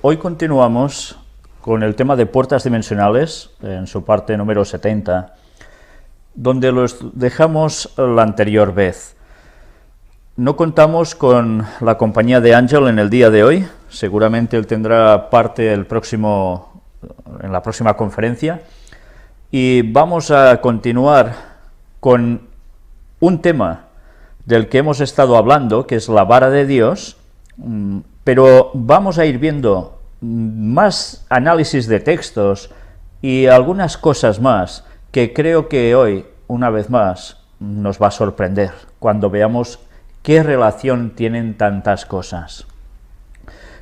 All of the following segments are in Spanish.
Hoy continuamos con el tema de puertas dimensionales, en su parte número 70, donde los dejamos la anterior vez. No contamos con la compañía de Ángel en el día de hoy, seguramente él tendrá parte en la próxima conferencia, y vamos a continuar con un tema del que hemos estado hablando, que es la vara de Dios, pero vamos a ir viendo más análisis de textos y algunas cosas más que creo que hoy, una vez más, nos va a sorprender cuando veamos qué relación tienen tantas cosas.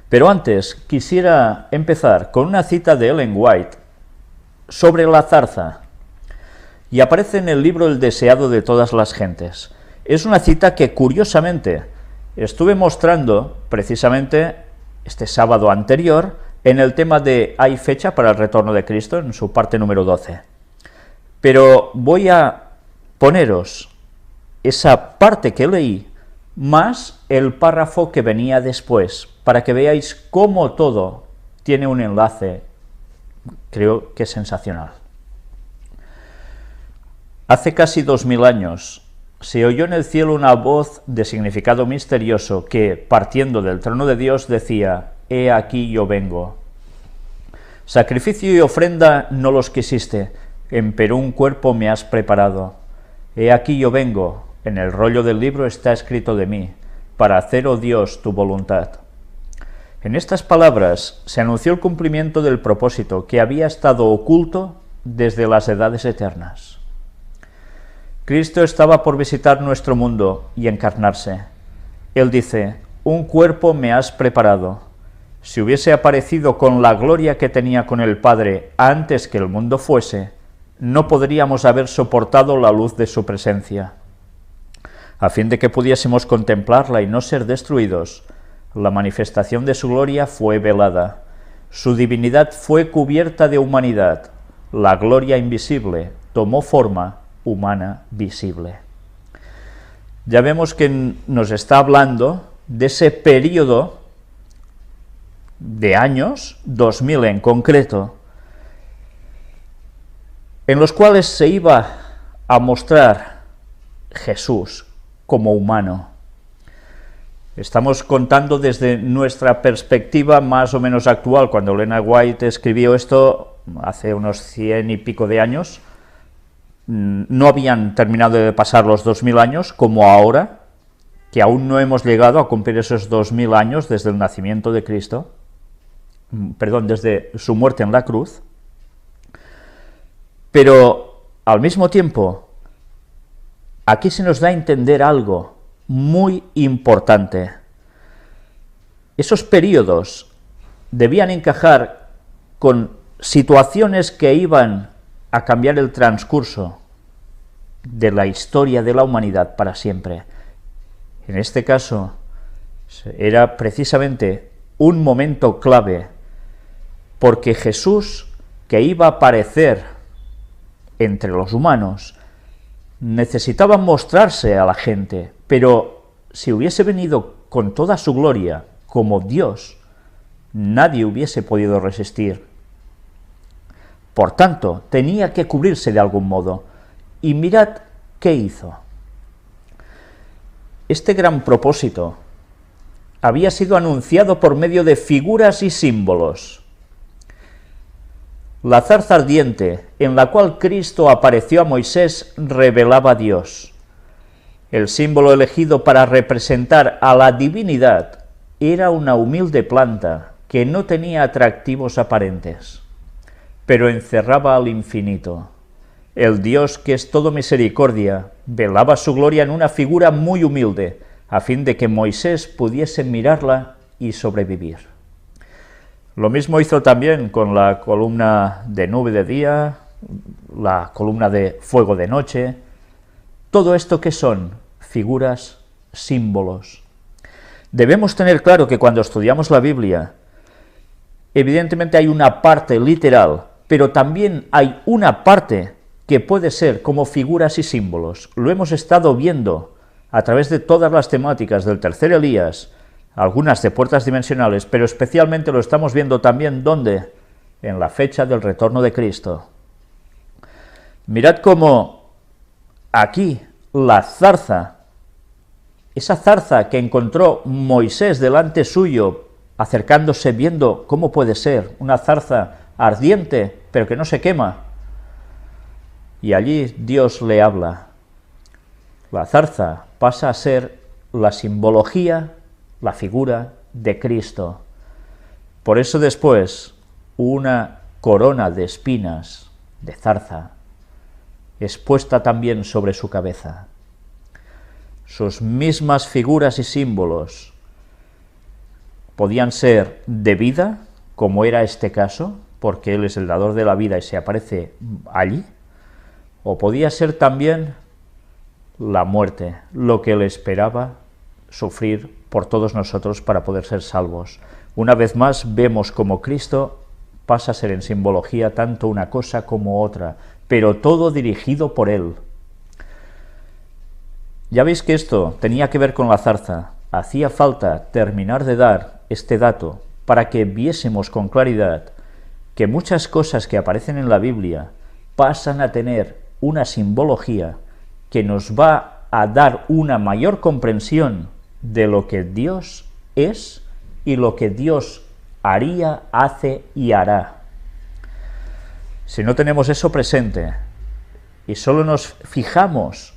Pero antes quisiera empezar con una cita de Ellen White sobre la zarza, y aparece en el libro El deseado de todas las gentes. Es una cita que curiosamente estuve mostrando precisamente este sábado anterior en el tema de ¿hay fecha para el retorno de Cristo?, en su parte número 12. Pero voy a poneros esa parte que leí más el párrafo que venía después, para que veáis cómo todo tiene un enlace, creo que sensacional. Hace casi 2000 años se oyó en el cielo una voz de significado misterioso que, partiendo del trono de Dios, decía: «He aquí yo vengo. Sacrificio y ofrenda no los quisiste, empero un cuerpo me has preparado. He aquí yo vengo, en el rollo del libro está escrito de mí, para hacer, oh Dios, tu voluntad». En estas palabras se anunció el cumplimiento del propósito que había estado oculto desde las edades eternas. Cristo estaba por visitar nuestro mundo y encarnarse. Él dice: «Un cuerpo me has preparado». Si hubiese aparecido con la gloria que tenía con el Padre antes que el mundo fuese, no podríamos haber soportado la luz de su presencia. A fin de que pudiésemos contemplarla y no ser destruidos, la manifestación de su gloria fue velada. Su divinidad fue cubierta de humanidad. La gloria invisible tomó forma humana visible. Ya vemos que nos está hablando de ese periodo de años, 2000 en concreto, en los cuales se iba a mostrar Jesús como humano. Estamos contando desde nuestra perspectiva más o menos actual. Cuando Ellen White escribió esto, hace unos 100 y pico de años, no habían terminado de pasar los 2000 años, como ahora, que aún no hemos llegado a cumplir esos 2000 años desde el nacimiento de Cristo, desde su muerte en la cruz. Pero, al mismo tiempo, aquí se nos da a entender algo muy importante. Esos periodos debían encajar con situaciones que iban a cambiar el transcurso de la historia de la humanidad para siempre. En este caso, era precisamente un momento clave, porque Jesús, que iba a aparecer entre los humanos, necesitaba mostrarse a la gente, pero si hubiese venido con toda su gloria como Dios, nadie hubiese podido resistir. Por tanto, tenía que cubrirse de algún modo. Y mirad qué hizo. Este gran propósito había sido anunciado por medio de figuras y símbolos. La zarza ardiente, en la cual Cristo apareció a Moisés, revelaba a Dios. El símbolo elegido para representar a la divinidad era una humilde planta que no tenía atractivos aparentes, pero encerraba al infinito. El Dios, que es todo misericordia, velaba su gloria en una figura muy humilde, a fin de que Moisés pudiese mirarla y sobrevivir. Lo mismo hizo también con la columna de nube de día, la columna de fuego de noche. Todo esto, ¿qué son? Figuras, símbolos. Debemos tener claro que cuando estudiamos la Biblia, evidentemente hay una parte literal, pero también hay una parte que puede ser como figuras y símbolos. Lo hemos estado viendo a través de todas las temáticas del tercer Elías, algunas de puertas dimensionales, pero especialmente lo estamos viendo también, ¿dónde? En la fecha del retorno de Cristo. Mirad cómo aquí la zarza, esa zarza que encontró Moisés delante suyo, acercándose, viendo cómo puede ser una zarza ardiente, pero que no se quema, y allí Dios le habla. La zarza pasa a ser la simbología, la figura de Cristo. Por eso después, una corona de espinas de zarza es puesta también sobre su cabeza. Sus mismas figuras y símbolos podían ser de vida, como era este caso, porque Él es el dador de la vida y se aparece allí, o podía ser también la muerte, lo que le esperaba sufrir por todos nosotros para poder ser salvos. Una vez más vemos como Cristo pasa a ser en simbología tanto una cosa como otra, pero todo dirigido por Él. Ya veis que esto tenía que ver con la zarza. Hacía falta terminar de dar este dato para que viésemos con claridad que muchas cosas que aparecen en la Biblia pasan a tener una simbología que nos va a dar una mayor comprensión de lo que Dios es y lo que Dios haría, hace y hará. Si no tenemos eso presente y solo nos fijamos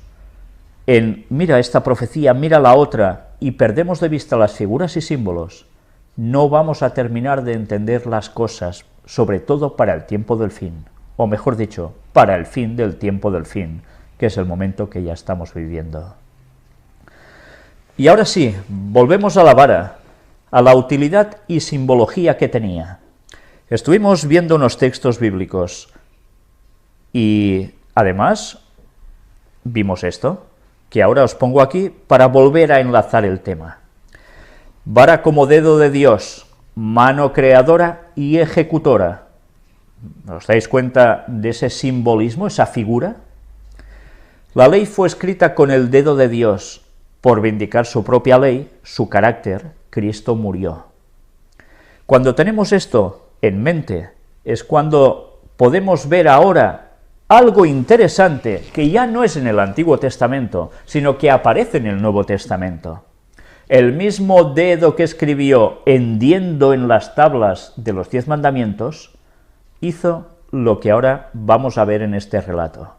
en mira esta profecía, mira la otra, y perdemos de vista las figuras y símbolos, no vamos a terminar de entender las cosas, sobre todo para el tiempo del fin, o mejor dicho, para el fin del tiempo del fin, que es el momento que ya estamos viviendo. Y ahora sí, volvemos a la vara, a la utilidad y simbología que tenía. Estuvimos viendo unos textos bíblicos y además vimos esto, que ahora os pongo aquí para volver a enlazar el tema. Vara como dedo de Dios, mano creadora y ejecutora. ¿Os dais cuenta de ese simbolismo, esa figura? La ley fue escrita con el dedo de Dios. Por vindicar su propia ley, su carácter, Cristo murió. Cuando tenemos esto en mente, es cuando podemos ver ahora algo interesante que ya no es en el Antiguo Testamento, sino que aparece en el Nuevo Testamento. El mismo dedo que escribió hendiendo en las tablas de los 10 mandamientos, hizo lo que ahora vamos a ver en este relato.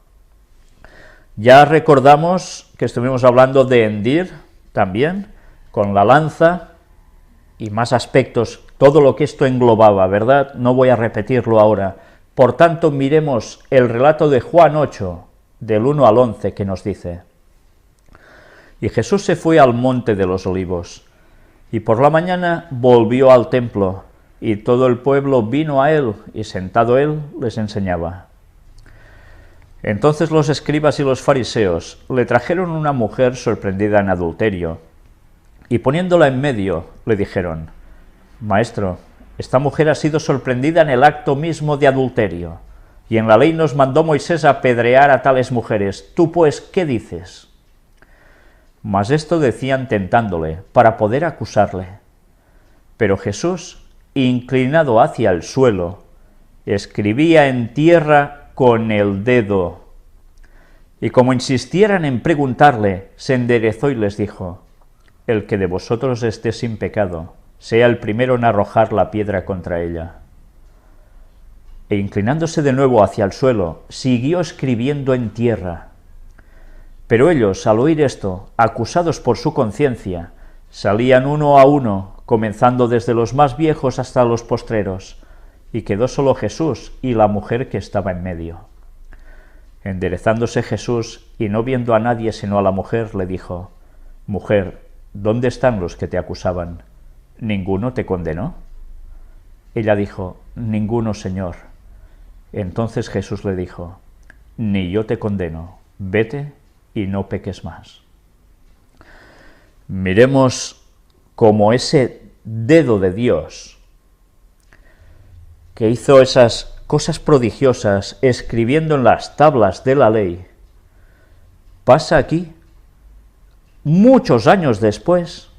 Ya recordamos que estuvimos hablando de hendir también, con la lanza y más aspectos, todo lo que esto englobaba, ¿verdad? No voy a repetirlo ahora. Por tanto, miremos el relato de Juan 8, del 1 al 11, que nos dice: Y Jesús se fue al monte de los olivos, y por la mañana volvió al templo, y todo el pueblo vino a él, y sentado él les enseñaba. Entonces los escribas y los fariseos le trajeron una mujer sorprendida en adulterio, y poniéndola en medio, le dijeron: Maestro, esta mujer ha sido sorprendida en el acto mismo de adulterio, y en la ley nos mandó Moisés apedrear a tales mujeres. ¿Tú pues qué dices? Mas esto decían tentándole, para poder acusarle. Pero Jesús, inclinado hacia el suelo, escribía en tierra con el dedo. Y como insistieran en preguntarle, se enderezó y les dijo: El que de vosotros esté sin pecado, sea el primero en arrojar la piedra contra ella. E inclinándose de nuevo hacia el suelo, siguió escribiendo en tierra. Pero ellos, al oír esto, acusados por su conciencia, salían uno a uno, comenzando desde los más viejos hasta los postreros, y quedó solo Jesús y la mujer que estaba en medio. Enderezándose Jesús, y no viendo a nadie sino a la mujer, le dijo: Mujer, ¿dónde están los que te acusaban? ¿Ninguno te condenó? Ella dijo: Ninguno, Señor. Entonces Jesús le dijo: Ni yo te condeno, vete y no peques más. Miremos cómo ese dedo de Dios, que hizo esas cosas prodigiosas escribiendo en las tablas de la ley, pasa aquí, muchos años después,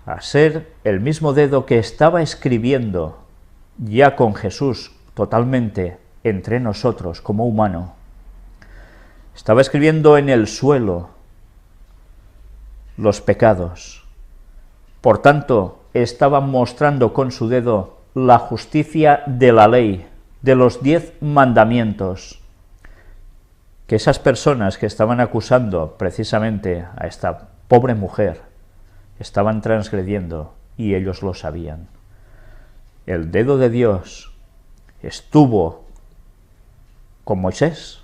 a ser el mismo dedo que estaba escribiendo ya con Jesús totalmente entre nosotros como humano. Estaba escribiendo en el suelo los pecados. Por tanto, estaba mostrando con su dedo la justicia de la ley, de los 10 mandamientos, que esas personas que estaban acusando precisamente a esta pobre mujer estaban transgrediendo, y ellos lo sabían. El dedo de Dios estuvo con Moisés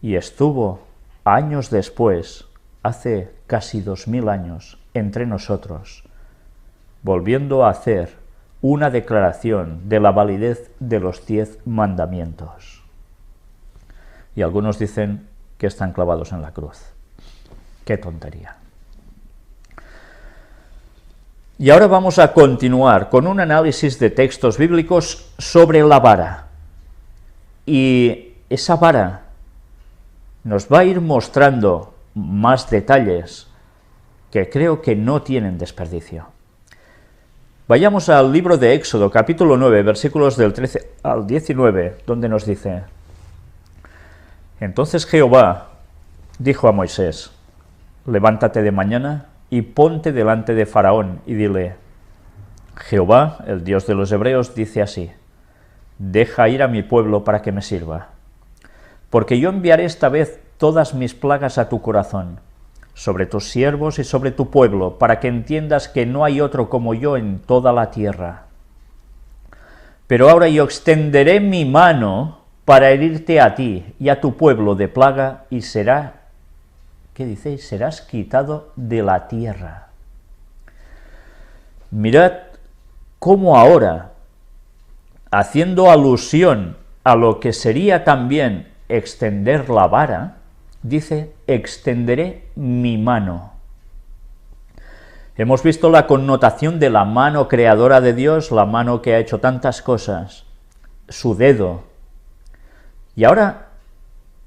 y estuvo años después, hace casi 2000 años, entre nosotros, volviendo a hacer una declaración de la validez de los 10 mandamientos. Y algunos dicen que están clavados en la cruz. ¡Qué tontería! Y ahora vamos a continuar con un análisis de textos bíblicos sobre la vara. Y esa vara nos va a ir mostrando más detalles que creo que no tienen desperdicio. Vayamos al libro de Éxodo, capítulo 9, versículos del 13 al 19, donde nos dice: Entonces Jehová dijo a Moisés: Levántate de mañana y ponte delante de Faraón, y dile: Jehová, el Dios de los hebreos, dice así: Deja ir a mi pueblo para que me sirva. Porque yo enviaré esta vez todas mis plagas a tu corazón, sobre tus siervos y sobre tu pueblo, para que entiendas que no hay otro como yo en toda la tierra. Pero ahora yo extenderé mi mano para herirte a ti y a tu pueblo de plaga, y será, ¿qué dice? Serás quitado de la tierra. Mirad cómo ahora, haciendo alusión a lo que sería también extender la vara, dice: extenderé mi mano. Hemos visto la connotación de la mano creadora de Dios, la mano que ha hecho tantas cosas, su dedo. Y ahora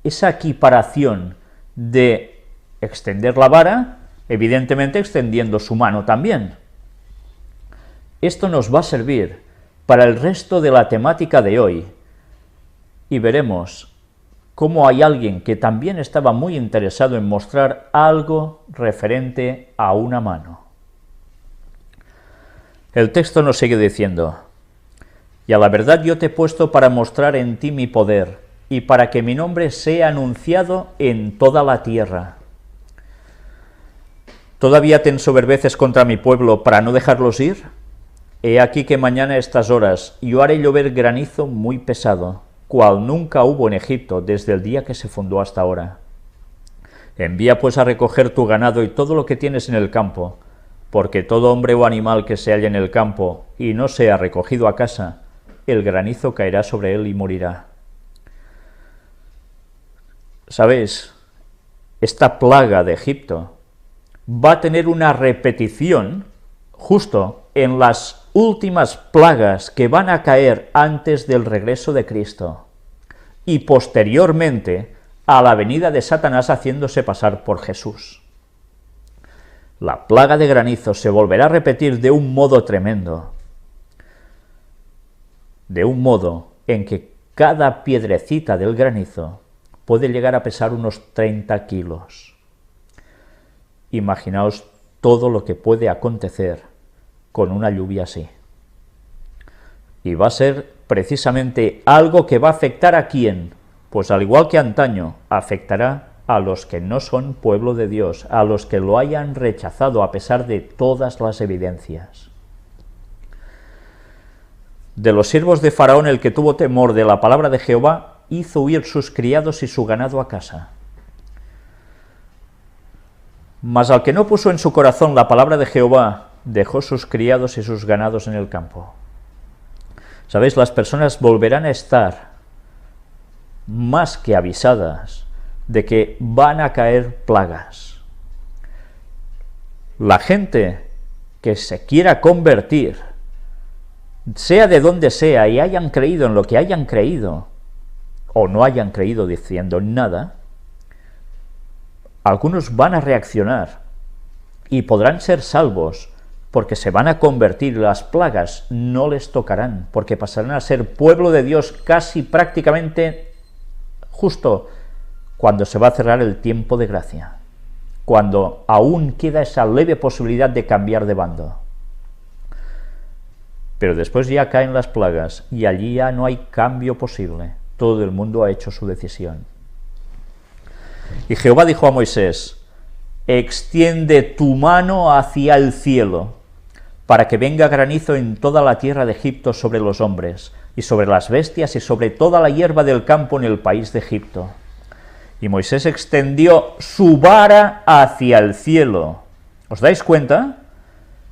esa equiparación de extender la vara, evidentemente extendiendo su mano también. Esto nos va a servir para el resto de la temática de hoy, y veremos cómo hay alguien que también estaba muy interesado en mostrar algo referente a una mano. El texto nos sigue diciendo: Y a la verdad yo te he puesto para mostrar en ti mi poder, y para que mi nombre sea anunciado en toda la tierra. ¿Todavía te ensoberbeces contra mi pueblo para no dejarlos ir? He aquí que mañana a estas horas yo haré llover granizo muy pesado, cual nunca hubo en Egipto desde el día que se fundó hasta ahora. Envía pues a recoger tu ganado y todo lo que tienes en el campo, porque todo hombre o animal que se halle en el campo y no sea recogido a casa, el granizo caerá sobre él y morirá. ¿Sabéis? Esta plaga de Egipto va a tener una repetición justo en las últimas plagas que van a caer antes del regreso de Cristo y posteriormente a la venida de Satanás haciéndose pasar por Jesús. La plaga de granizo se volverá a repetir de un modo tremendo, de un modo en que cada piedrecita del granizo puede llegar a pesar unos 30 kilos. Imaginaos todo lo que puede acontecer con una lluvia así. Y va a ser precisamente algo que va a afectar ¿a quién? Pues al igual que antaño, afectará a los que no son pueblo de Dios, a los que lo hayan rechazado a pesar de todas las evidencias. De los siervos de Faraón, el que tuvo temor de la palabra de Jehová, hizo huir sus criados y su ganado a casa. Mas al que no puso en su corazón la palabra de Jehová, dejó sus criados y sus ganados en el campo. ¿Sabéis? Las personas volverán a estar más que avisadas de que van a caer plagas. La gente que se quiera convertir, sea de donde sea, y hayan creído en lo que hayan creído, o no hayan creído diciendo nada, algunos van a reaccionar y podrán ser salvos porque se van a convertir, las plagas no les tocarán, porque pasarán a ser pueblo de Dios casi prácticamente justo cuando se va a cerrar el tiempo de gracia, cuando aún queda esa leve posibilidad de cambiar de bando. Pero después ya caen las plagas y allí ya no hay cambio posible, todo el mundo ha hecho su decisión. Y Jehová dijo a Moisés: extiende tu mano hacia el cielo, para que venga granizo en toda la tierra de Egipto sobre los hombres, y sobre las bestias, y sobre toda la hierba del campo en el país de Egipto. Y Moisés extendió su vara hacia el cielo. ¿Os dais cuenta?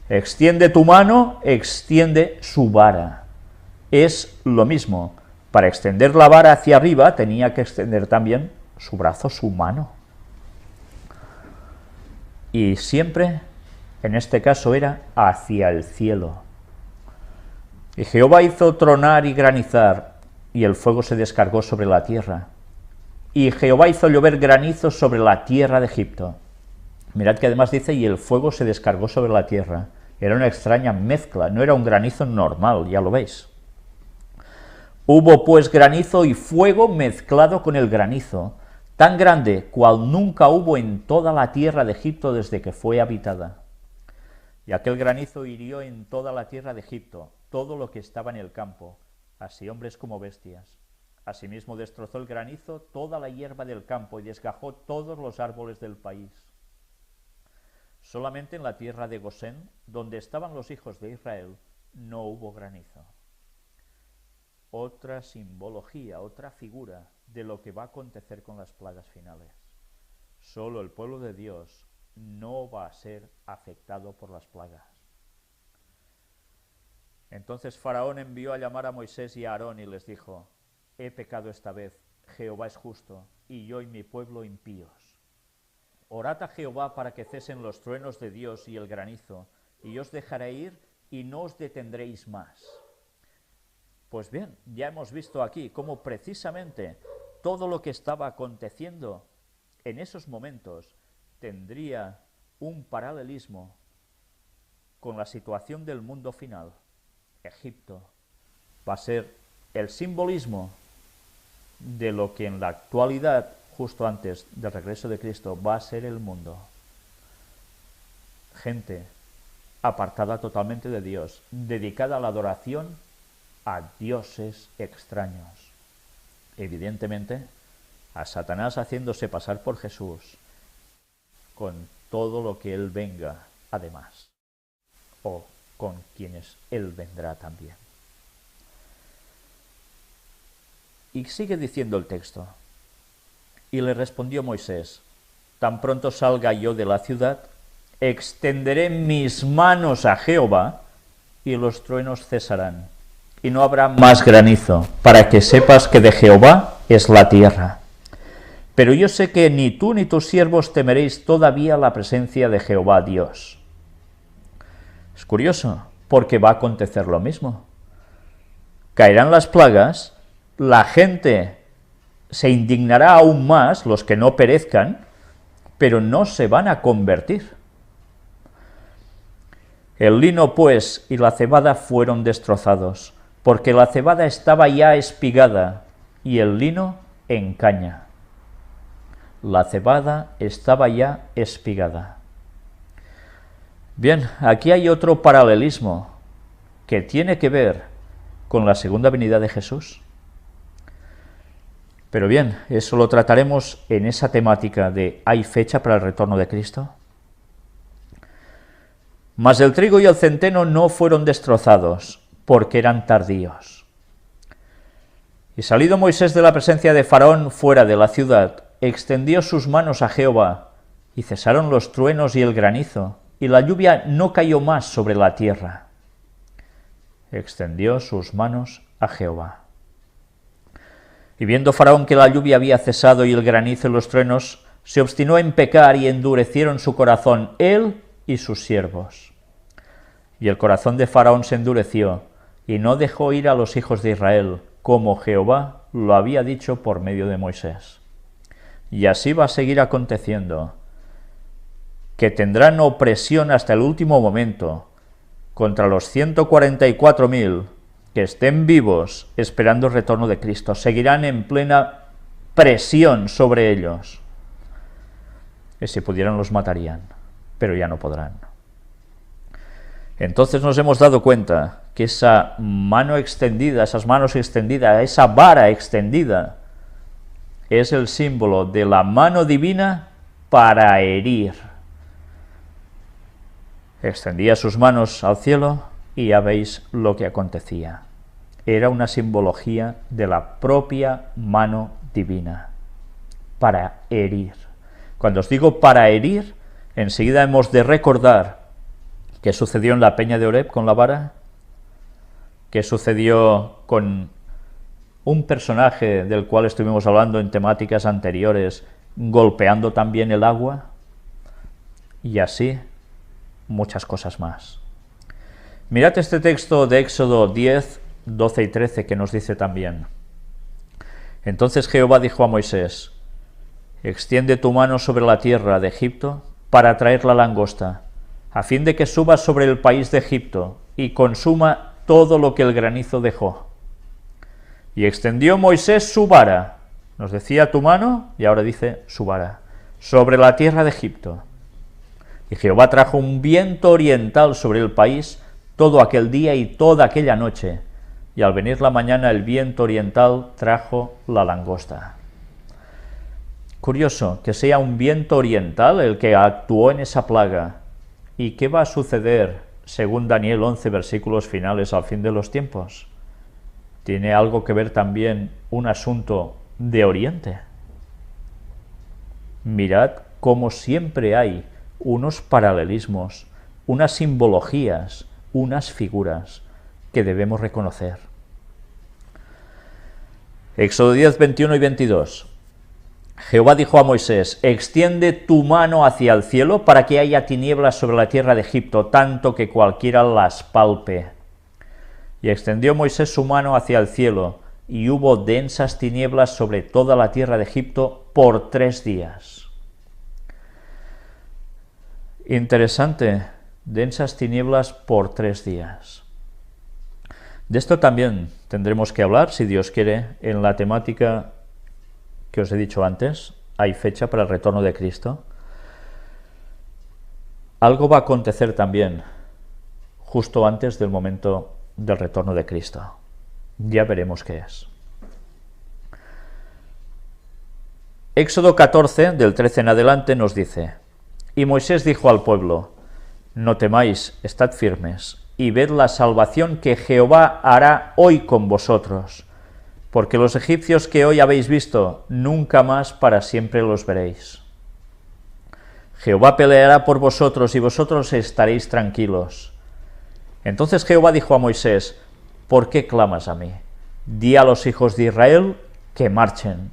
Extiende tu mano, extiende su vara. Es lo mismo. Para extender la vara hacia arriba tenía que extender también su brazo, su mano. Y siempre, en este caso, era hacia el cielo. Y Jehová hizo tronar y granizar, y el fuego se descargó sobre la tierra. Y Jehová hizo llover granizo sobre la tierra de Egipto. Mirad que además dice, y el fuego se descargó sobre la tierra. Era una extraña mezcla, no era un granizo normal, ya lo veis. Hubo pues granizo y fuego mezclado con el granizo, tan grande cual nunca hubo en toda la tierra de Egipto desde que fue habitada. Y aquel granizo hirió en toda la tierra de Egipto, todo lo que estaba en el campo, así hombres como bestias. Asimismo destrozó el granizo toda la hierba del campo y desgajó todos los árboles del país. Solamente en la tierra de Gosén, donde estaban los hijos de Israel, no hubo granizo. Otra simbología, otra figura de lo que va a acontecer con las plagas finales. Solo el pueblo de Dios no va a ser afectado por las plagas. Entonces Faraón envió a llamar a Moisés y a Aarón y les dijo: he pecado esta vez, Jehová es justo, y yo y mi pueblo impíos. Orad a Jehová para que cesen los truenos de Dios y el granizo, y os dejaré ir y no os detendréis más. Pues bien, ya hemos visto aquí cómo precisamente todo lo que estaba aconteciendo en esos momentos tendría un paralelismo con la situación del mundo final. Egipto va a ser el simbolismo de lo que en la actualidad, justo antes del regreso de Cristo, va a ser el mundo. Gente apartada totalmente de Dios, dedicada a la adoración a dioses extraños. Evidentemente, a Satanás haciéndose pasar por Jesús, con todo lo que él venga además, o con quienes él vendrá también. Y sigue diciendo el texto: y le respondió Moisés: tan pronto salga yo de la ciudad, extenderé mis manos a Jehová, y los truenos cesarán, y no habrá más granizo, para que sepas que de Jehová es la tierra. Pero yo sé que ni tú ni tus siervos temeréis todavía la presencia de Jehová Dios. Es curioso, porque va a acontecer lo mismo. Caerán las plagas, la gente se indignará aún más, los que no perezcan, pero no se van a convertir. El lino, pues, y la cebada fueron destrozados, porque la cebada estaba ya espigada, y el lino en caña. La cebada estaba ya espigada. Bien, aquí hay otro paralelismo que tiene que ver con la segunda venida de Jesús. Pero bien, eso lo trataremos en esa temática de ¿hay fecha para el retorno de Cristo? Mas el trigo y el centeno no fueron destrozados, porque eran tardíos. Y salido Moisés de la presencia de Faraón fuera de la ciudad, extendió sus manos a Jehová, y cesaron los truenos y el granizo, y la lluvia no cayó más sobre la tierra. Extendió sus manos a Jehová. Y viendo Faraón que la lluvia había cesado y el granizo y los truenos, se obstinó en pecar y endurecieron su corazón, él y sus siervos. Y el corazón de Faraón se endureció, y no dejó ir a los hijos de Israel, como Jehová lo había dicho por medio de Moisés. Y así va a seguir aconteciendo, que tendrán opresión hasta el último momento, contra los 144.000 que estén vivos esperando el retorno de Cristo. Seguirán en plena presión sobre ellos. Y si pudieran los matarían, pero ya no podrán. Entonces nos hemos dado cuenta que esa mano extendida, esas manos extendidas, esa vara extendida, es el símbolo de la mano divina para herir. Extendía sus manos al cielo y ya veis lo que acontecía. Era una simbología de la propia mano divina, para herir. Cuando os digo para herir, enseguida hemos de recordar qué sucedió en la peña de Oreb con la vara, qué sucedió con un personaje del cual estuvimos hablando en temáticas anteriores, golpeando también el agua, y así muchas cosas más. Mirad este texto de Éxodo 10, 12 y 13 que nos dice también: Entonces Jehová dijo a Moisés: Extiende tu mano sobre la tierra de Egipto para traer la langosta, a fin de que suba sobre el país de Egipto y consuma todo lo que el granizo dejó. Y extendió Moisés su vara, nos decía tu mano, y ahora dice su vara, sobre la tierra de Egipto. Y Jehová trajo un viento oriental sobre el país todo aquel día y toda aquella noche, y al venir la mañana el viento oriental trajo la langosta. Curioso que sea un viento oriental el que actuó en esa plaga. ¿Y qué va a suceder, según Daniel 11, versículos finales, al fin de los tiempos? ¿Tiene algo que ver también un asunto de Oriente? Mirad cómo siempre hay unos paralelismos, unas simbologías, unas figuras que debemos reconocer. Éxodo 10, 21 y 22. Jehová dijo a Moisés: Extiende tu mano hacia el cielo para que haya tinieblas sobre la tierra de Egipto, tanto que cualquiera las palpe. Y extendió Moisés su mano hacia el cielo, y hubo densas tinieblas sobre toda la tierra de Egipto por 3 días. Interesante, densas tinieblas por 3 días. De esto también tendremos que hablar, si Dios quiere, en la temática que os he dicho antes. Hay fecha para el retorno de Cristo. Algo va a acontecer también justo antes del momento del retorno de Cristo. Ya veremos qué es. Éxodo 14, del 13 en adelante, nos dice: Y Moisés dijo al pueblo: No temáis, estad firmes, y ved la salvación que Jehová hará hoy con vosotros, porque los egipcios que hoy habéis visto, nunca más para siempre los veréis. Jehová peleará por vosotros, y vosotros estaréis tranquilos. Entonces Jehová dijo a Moisés: ¿Por qué clamas a mí? Di a los hijos de Israel que marchen.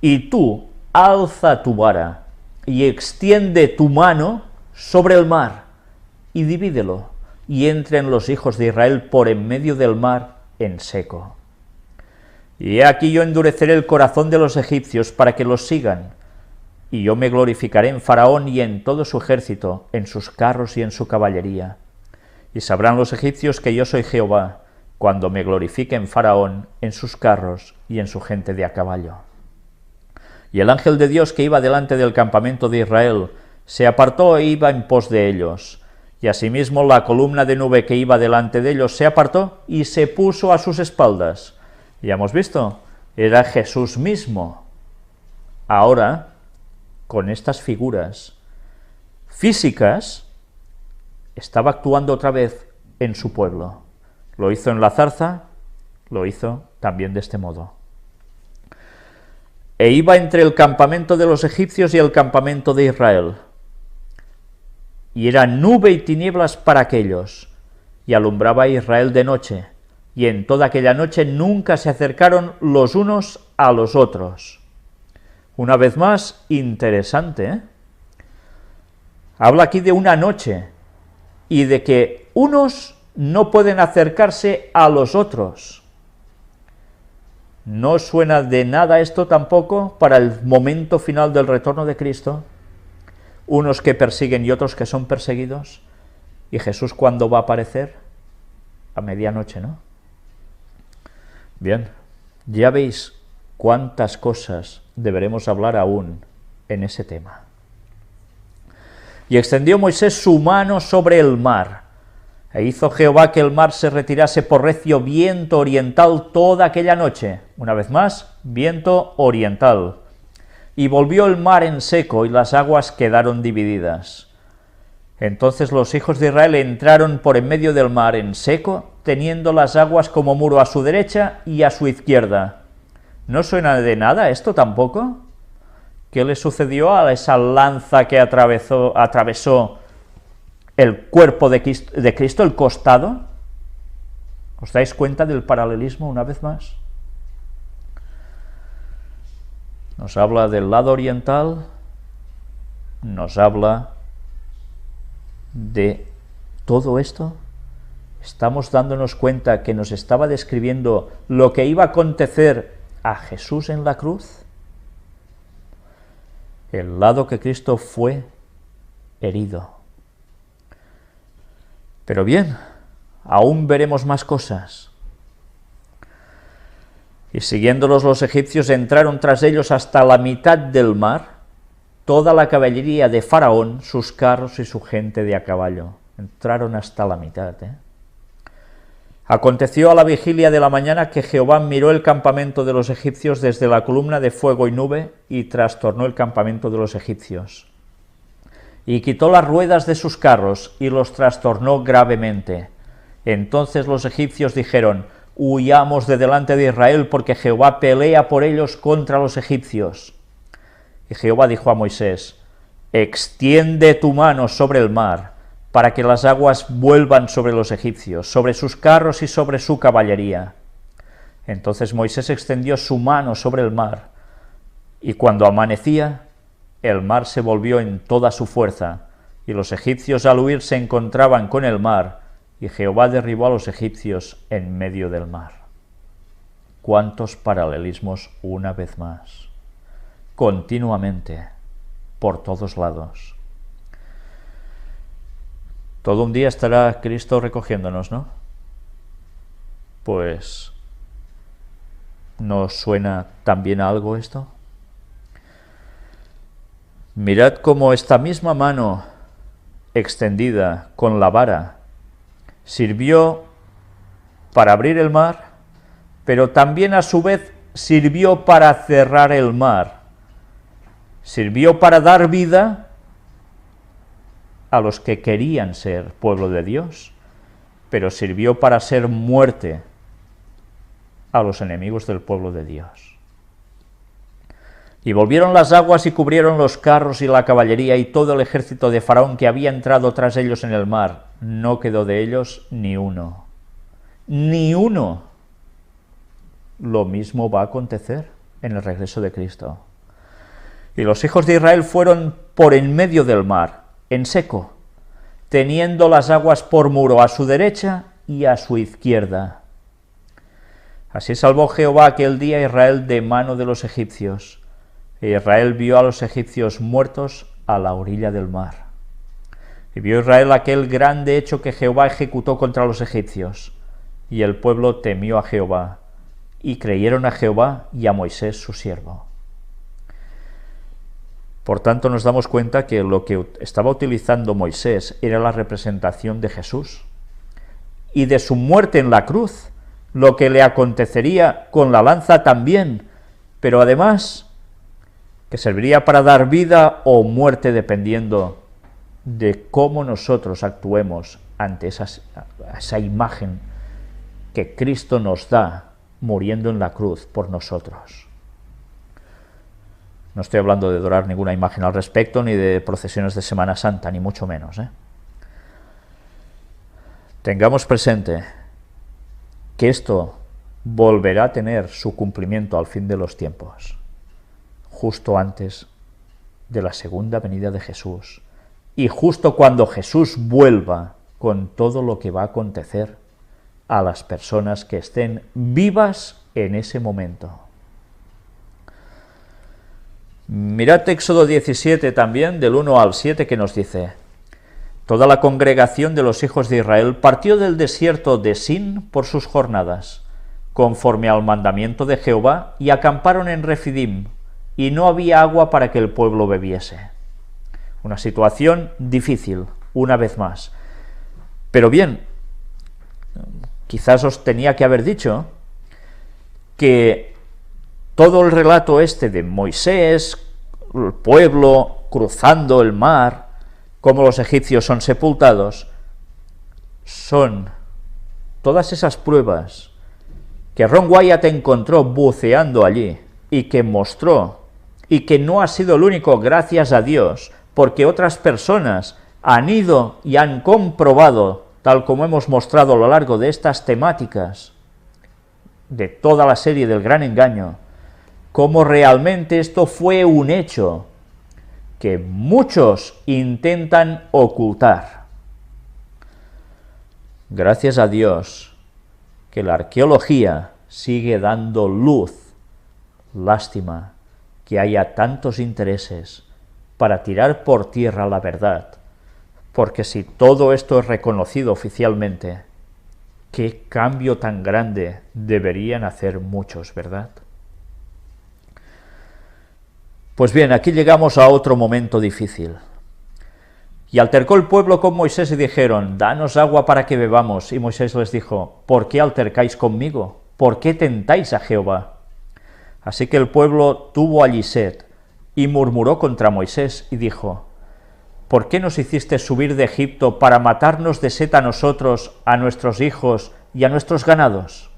Y tú alza tu vara, y extiende tu mano sobre el mar, y divídelo, y entren los hijos de Israel por en medio del mar en seco. Y he aquí yo endureceré el corazón de los egipcios para que los sigan, y yo me glorificaré en Faraón y en todo su ejército, en sus carros y en su caballería. Y sabrán los egipcios que yo soy Jehová, cuando me glorifique en Faraón, en sus carros y en su gente de a caballo. Y el ángel de Dios que iba delante del campamento de Israel se apartó e iba en pos de ellos. Y asimismo la columna de nube que iba delante de ellos se apartó y se puso a sus espaldas. Ya hemos visto, era Jesús mismo. Ahora, con estas figuras físicas, estaba actuando otra vez en su pueblo. Lo hizo en la zarza, lo hizo también de este modo. E iba entre el campamento de los egipcios y el campamento de Israel. Y era nube y tinieblas para aquellos, y alumbraba a Israel de noche, y en toda aquella noche nunca se acercaron los unos a los otros. Una vez más, interesante, ¿eh? Habla aquí de una noche, y de que unos no pueden acercarse a los otros. ¿No suena de nada esto tampoco para el momento final del retorno de Cristo? Unos que persiguen y otros que son perseguidos. ¿Y Jesús cuándo va a aparecer? A medianoche, ¿no? Bien, ya veis cuántas cosas deberemos hablar aún en ese tema. Y extendió Moisés su mano sobre el mar, e hizo Jehová que el mar se retirase por recio viento oriental toda aquella noche. Una vez más, viento oriental. Y volvió el mar en seco, y las aguas quedaron divididas. Entonces los hijos de Israel entraron por en medio del mar en seco, teniendo las aguas como muro a su derecha y a su izquierda. ¿No suena de nada esto tampoco? ¿Qué le sucedió a esa lanza que atravesó el cuerpo de Cristo, el costado? ¿Os dais cuenta del paralelismo una vez más? Nos habla del lado oriental, nos habla de todo esto. Estamos dándonos cuenta que nos estaba describiendo lo que iba a acontecer a Jesús en la cruz. El lado que Cristo fue herido. Pero bien, aún veremos más cosas. Y siguiéndolos los egipcios entraron tras ellos hasta la mitad del mar, toda la caballería de Faraón, sus carros y su gente de a caballo. Entraron hasta la mitad, Aconteció a la vigilia de la mañana que Jehová miró el campamento de los egipcios desde la columna de fuego y nube y trastornó el campamento de los egipcios. Y quitó las ruedas de sus carros y los trastornó gravemente. Entonces los egipcios dijeron: huyamos de delante de Israel, porque Jehová pelea por ellos contra los egipcios. Y Jehová dijo a Moisés: extiende tu mano sobre el mar, para que las aguas vuelvan sobre los egipcios, sobre sus carros y sobre su caballería. Entonces Moisés extendió su mano sobre el mar, y cuando amanecía, el mar se volvió en toda su fuerza, y los egipcios al huir se encontraban con el mar, y Jehová derribó a los egipcios en medio del mar. Cuántos paralelismos una vez más, continuamente, por todos lados. Todo un día estará Cristo recogiéndonos, ¿no? Pues, ¿no suena también a algo esto? Mirad cómo esta misma mano extendida con la vara sirvió para abrir el mar, pero también a su vez sirvió para cerrar el mar. Sirvió para dar vida a los que querían ser pueblo de Dios, pero sirvió para ser muerte a los enemigos del pueblo de Dios. Y volvieron las aguas y cubrieron los carros y la caballería y todo el ejército de Faraón que había entrado tras ellos en el mar. No quedó de ellos ni uno. Ni uno. Lo mismo va a acontecer en el regreso de Cristo. Y los hijos de Israel fueron por en medio del mar, en seco, teniendo las aguas por muro a su derecha y a su izquierda. Así salvó Jehová aquel día a Israel de mano de los egipcios. E Israel vio a los egipcios muertos a la orilla del mar. Y vio Israel aquel grande hecho que Jehová ejecutó contra los egipcios. Y el pueblo temió a Jehová, y creyeron a Jehová y a Moisés su siervo. Por tanto, nos damos cuenta que lo que estaba utilizando Moisés era la representación de Jesús y de su muerte en la cruz, lo que le acontecería con la lanza también, pero además que serviría para dar vida o muerte dependiendo de cómo nosotros actuemos ante esa imagen que Cristo nos da muriendo en la cruz por nosotros. No estoy hablando de adorar ninguna imagen al respecto, ni de procesiones de Semana Santa, ni mucho menos, Tengamos presente que esto volverá a tener su cumplimiento al fin de los tiempos, justo antes de la segunda venida de Jesús, y justo cuando Jesús vuelva con todo lo que va a acontecer a las personas que estén vivas en ese momento. Mirad Éxodo 17 también, del 1 al 7, que nos dice: Toda la congregación de los hijos de Israel partió del desierto de Sin por sus jornadas, conforme al mandamiento de Jehová, y acamparon en Refidim, y no había agua para que el pueblo bebiese. Una situación difícil, una vez más. Pero bien, quizás os tenía que haber dicho que todo el relato este de Moisés, el pueblo cruzando el mar, cómo los egipcios son sepultados, son todas esas pruebas que Ron Wyatt encontró buceando allí y que mostró, y que no ha sido el único, gracias a Dios, porque otras personas han ido y han comprobado, tal como hemos mostrado a lo largo de estas temáticas, de toda la serie del Gran Engaño, cómo realmente esto fue un hecho que muchos intentan ocultar. Gracias a Dios que la arqueología sigue dando luz. Lástima que haya tantos intereses para tirar por tierra la verdad, porque si todo esto es reconocido oficialmente, qué cambio tan grande deberían hacer muchos, ¿verdad? Pues bien, aquí llegamos a otro momento difícil. Y altercó el pueblo con Moisés y dijeron, danos agua para que bebamos. Y Moisés les dijo, ¿por qué altercáis conmigo? ¿Por qué tentáis a Jehová? Así que el pueblo tuvo allí sed, y murmuró contra Moisés, y dijo, ¿por qué nos hiciste subir de Egipto para matarnos de sed a nosotros, a nuestros hijos y a nuestros ganados?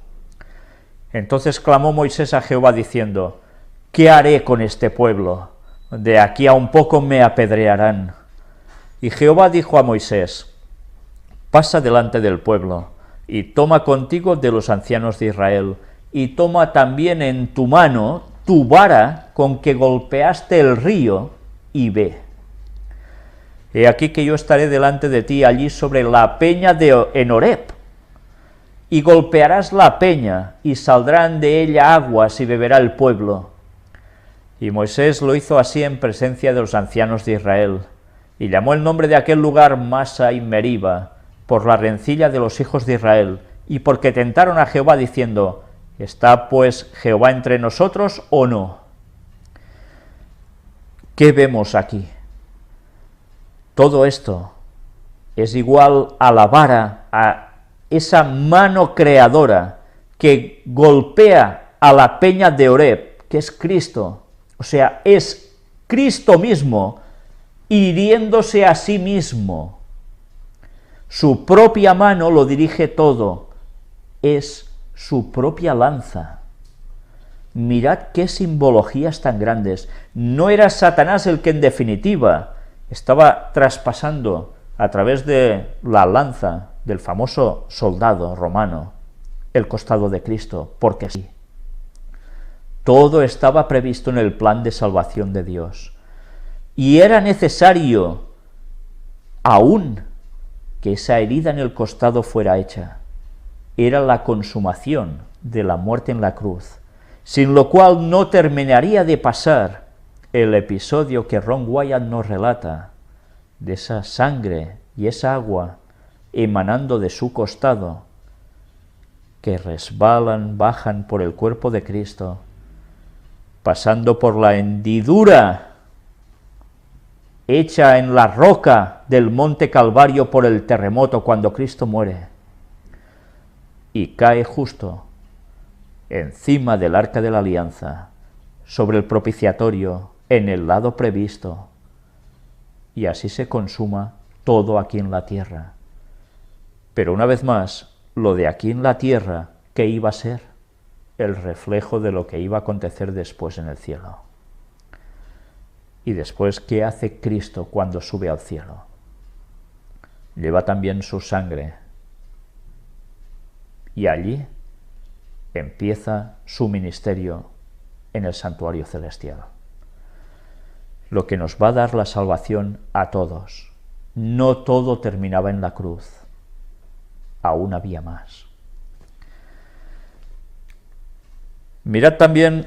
Entonces clamó Moisés a Jehová diciendo, ¿qué haré con este pueblo? De aquí a un poco me apedrearán. Y Jehová dijo a Moisés, pasa delante del pueblo, y toma contigo de los ancianos de Israel, y toma también en tu mano tu vara con que golpeaste el río, y ve. He aquí que yo estaré delante de ti allí sobre la peña en Horeb, y golpearás la peña, y saldrán de ella aguas, y beberá el pueblo. Y Moisés lo hizo así en presencia de los ancianos de Israel, y llamó el nombre de aquel lugar Masa y Meriba, por la rencilla de los hijos de Israel, y porque tentaron a Jehová diciendo, ¿está pues Jehová entre nosotros o no? ¿Qué vemos aquí? Todo esto es igual a la vara, a esa mano creadora que golpea a la peña de Horeb, que es Cristo. O sea, es Cristo mismo hiriéndose a sí mismo. Su propia mano lo dirige todo, es su propia lanza. Mirad qué simbologías tan grandes. No era Satanás el que en definitiva estaba traspasando a través de la lanza del famoso soldado romano el costado de Cristo, porque sí. Todo estaba previsto en el plan de salvación de Dios. Y era necesario aún que esa herida en el costado fuera hecha. Era la consumación de la muerte en la cruz, sin lo cual no terminaría de pasar el episodio que Ron Wyatt nos relata, de esa sangre y esa agua emanando de su costado, que resbalan, bajan por el cuerpo de Cristo, pasando por la hendidura hecha en la roca del monte Calvario por el terremoto cuando Cristo muere, y cae justo encima del arca de la alianza, sobre el propiciatorio, en el lado previsto, y así se consuma todo aquí en la tierra. Pero una vez más, lo de aquí en la tierra, ¿qué iba a ser? El reflejo de lo que iba a acontecer después en el cielo. Y después, ¿qué hace Cristo cuando sube al cielo? Lleva también su sangre, y allí empieza su ministerio en el santuario celestial. Lo que nos va a dar la salvación a todos. No todo terminaba en la cruz, aún había más. Mirad también,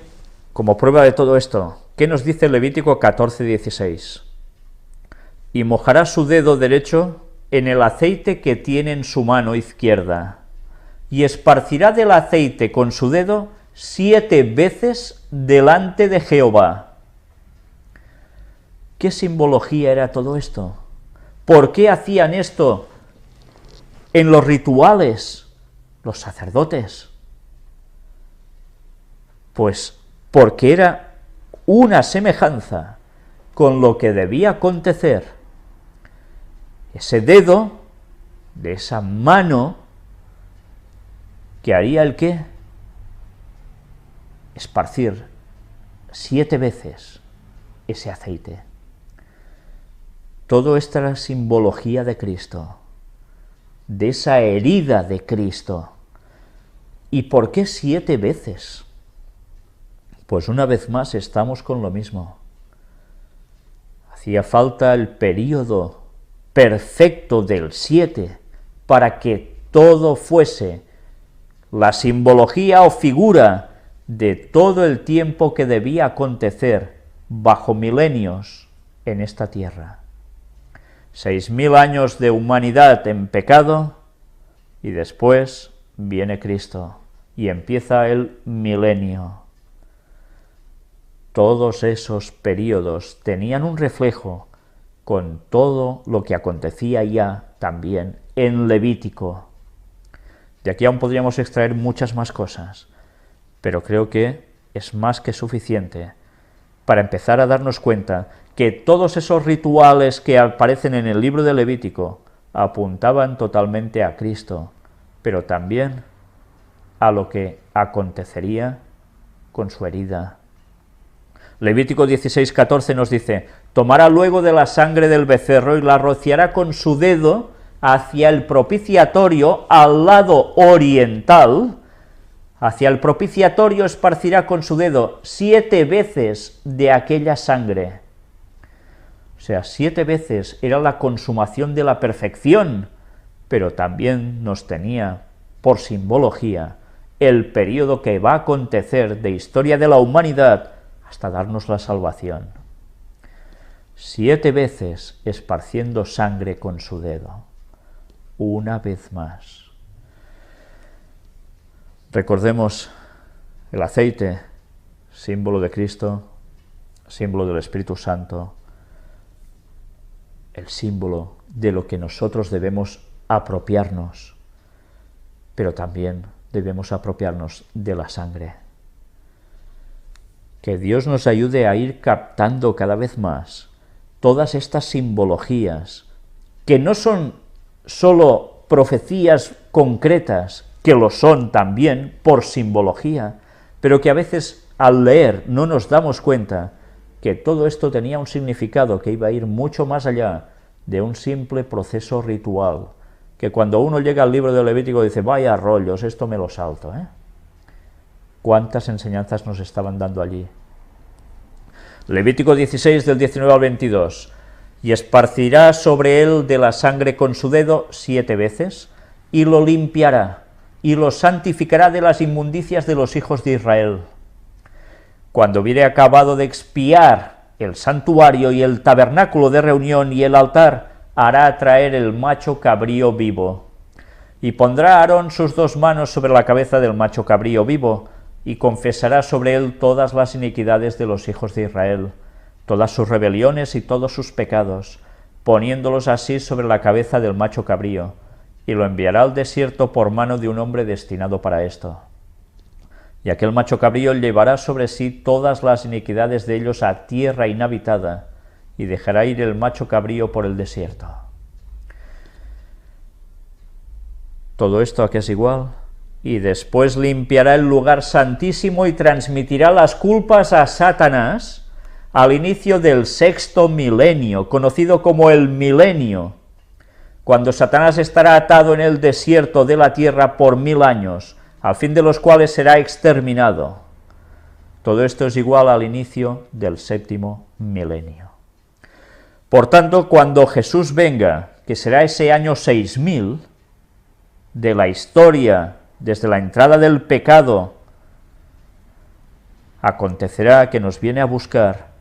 como prueba de todo esto, ¿qué nos dice Levítico 14:16? Y mojará su dedo derecho en el aceite que tiene en su mano izquierda, y esparcirá del aceite con su dedo 7 veces delante de Jehová. ¿Qué simbología era todo esto? ¿Por qué hacían esto en los rituales los sacerdotes? Pues porque era una semejanza con lo que debía acontecer. Ese dedo de esa mano que haría el qué? Esparcir 7 veces ese aceite. Todo esto era simbología de Cristo, de esa herida de Cristo. ¿Y por qué 7 veces? Pues una vez más estamos con lo mismo. Hacía falta el período perfecto del 7 para que todo fuese la simbología o figura de todo el tiempo que debía acontecer bajo milenios en esta tierra. 6000 años de humanidad en pecado y después viene Cristo y empieza el milenio. Todos esos periodos tenían un reflejo con todo lo que acontecía ya también en Levítico. De aquí aún podríamos extraer muchas más cosas, pero creo que es más que suficiente para empezar a darnos cuenta que todos esos rituales que aparecen en el libro de Levítico apuntaban totalmente a Cristo, pero también a lo que acontecería con su herida. Levítico 16:14 nos dice: tomará luego de la sangre del becerro y la rociará con su dedo hacia el propiciatorio al lado oriental. Hacia el propiciatorio esparcirá con su dedo 7 veces de aquella sangre. O sea, 7 veces era la consumación de la perfección, pero también nos tenía por simbología el periodo que va a acontecer de historia de la humanidad hasta darnos la salvación. 7 veces esparciendo sangre con su dedo. Una vez más. Recordemos el aceite, símbolo de Cristo, símbolo del Espíritu Santo, el símbolo de lo que nosotros debemos apropiarnos, pero también debemos apropiarnos de la sangre. Que Dios nos ayude a ir captando cada vez más todas estas simbologías, que no son solo profecías concretas, que lo son también por simbología, pero que a veces al leer no nos damos cuenta que todo esto tenía un significado que iba a ir mucho más allá de un simple proceso ritual, que cuando uno llega al libro de Levítico dice: vaya rollos, esto me lo salto, ¿eh? ¿Cuántas enseñanzas nos estaban dando allí? Levítico 16 del 19 al 22: y esparcirá sobre él de la sangre con su dedo 7 veces, y lo limpiará, y lo santificará de las inmundicias de los hijos de Israel. Cuando hubiere acabado de expiar el santuario y el tabernáculo de reunión y el altar, hará traer el macho cabrío vivo. Y pondrá Aarón sus 2 manos sobre la cabeza del macho cabrío vivo, y confesará sobre él todas las iniquidades de los hijos de Israel, todas sus rebeliones y todos sus pecados, poniéndolos así sobre la cabeza del macho cabrío, y lo enviará al desierto por mano de un hombre destinado para esto. Y aquel macho cabrío llevará sobre sí todas las iniquidades de ellos a tierra inhabitada, y dejará ir el macho cabrío por el desierto. Todo esto aquí es igual. Y después limpiará el lugar santísimo y transmitirá las culpas a Satanás al inicio del 6º milenio, conocido como el milenio, cuando Satanás estará atado en el desierto de la tierra por 1000 años, al fin de los cuales será exterminado. Todo esto es igual al inicio del 7º milenio. Por tanto, cuando Jesús venga, que será ese año 6000 de la historia, desde la entrada del pecado, acontecerá que nos viene a buscar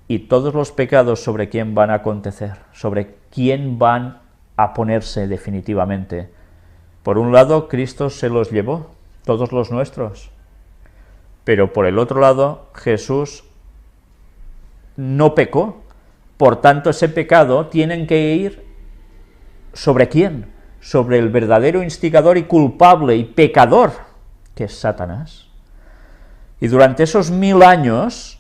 y todos los pecados sobre quién van a acontecer, sobre quién van a ponerse definitivamente. Por un lado, Cristo se los llevó, todos los nuestros, pero por el otro lado, Jesús no pecó, por tanto ese pecado tiene que ir ¿sobre quién? Sobre el verdadero instigador y culpable y pecador, que es Satanás. Y durante esos 1000 años,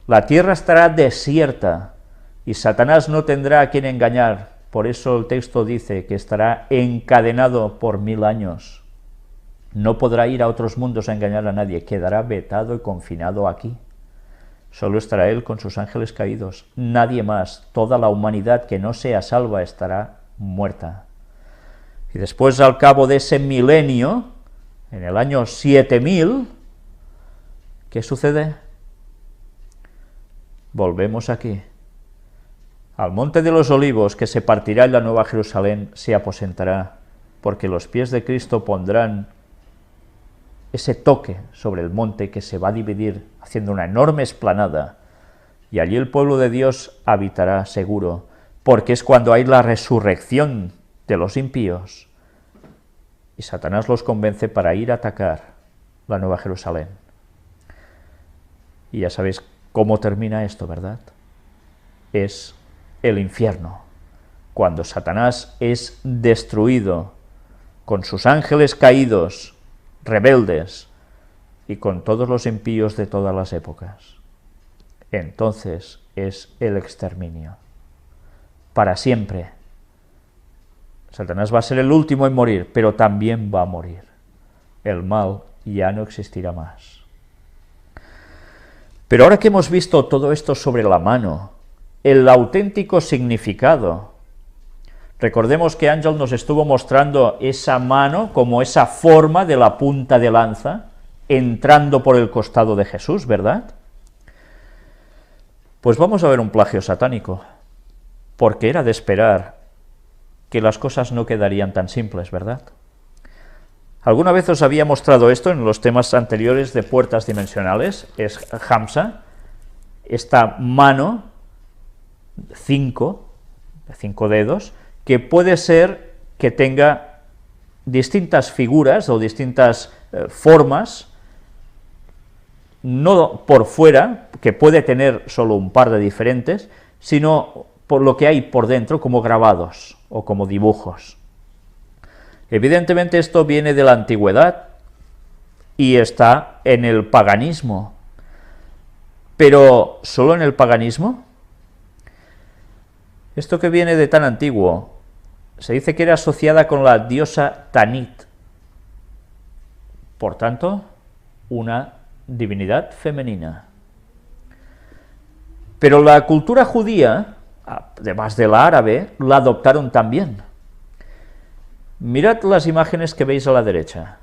la tierra estará desierta y Satanás no tendrá a quien engañar. Por eso el texto dice que estará encadenado por 1000 años. No podrá ir a otros mundos a engañar a nadie, quedará vetado y confinado aquí. Solo estará él con sus ángeles caídos, nadie más. Toda la humanidad que no sea salva estará muerta. Y después, al cabo de ese milenio, en el año 7000, ¿qué sucede? Volvemos aquí. Al monte de los olivos, que se partirá y la nueva Jerusalén se aposentará, porque los pies de Cristo pondrán ese toque sobre el monte que se va a dividir, haciendo una enorme explanada, y allí el pueblo de Dios habitará seguro, porque es cuando hay la resurrección de los impíos, y Satanás los convence para ir a atacar la nueva Jerusalén. Y ya sabéis cómo termina esto, ¿verdad? Es el infierno, cuando Satanás es destruido, con sus ángeles caídos, rebeldes, y con todos los impíos de todas las épocas. Entonces es el exterminio, para siempre. Satanás va a ser el último en morir, pero también va a morir. El mal ya no existirá más. Pero ahora que hemos visto todo esto sobre la mano, el auténtico significado, recordemos que Ángel nos estuvo mostrando esa mano como esa forma de la punta de lanza entrando por el costado de Jesús, ¿verdad? Pues vamos a ver un plagio satánico, porque era de esperar que las cosas no quedarían tan simples, ¿verdad? Alguna vez os había mostrado esto en los temas anteriores de puertas dimensionales, es Hamsa, esta mano, 5 dedos, que puede ser que tenga distintas figuras o distintas formas, no por fuera, que puede tener solo un par de diferentes, sino por lo que hay por dentro como grabados o como dibujos. Evidentemente esto viene de la antigüedad y está en el paganismo, pero ¿solo en el paganismo? Esto que viene de tan antiguo, se dice que era asociada con la diosa Tanit, por tanto, una divinidad femenina. Pero la cultura judía, además de la árabe, la adoptaron también. Mirad las imágenes que veis a la derecha.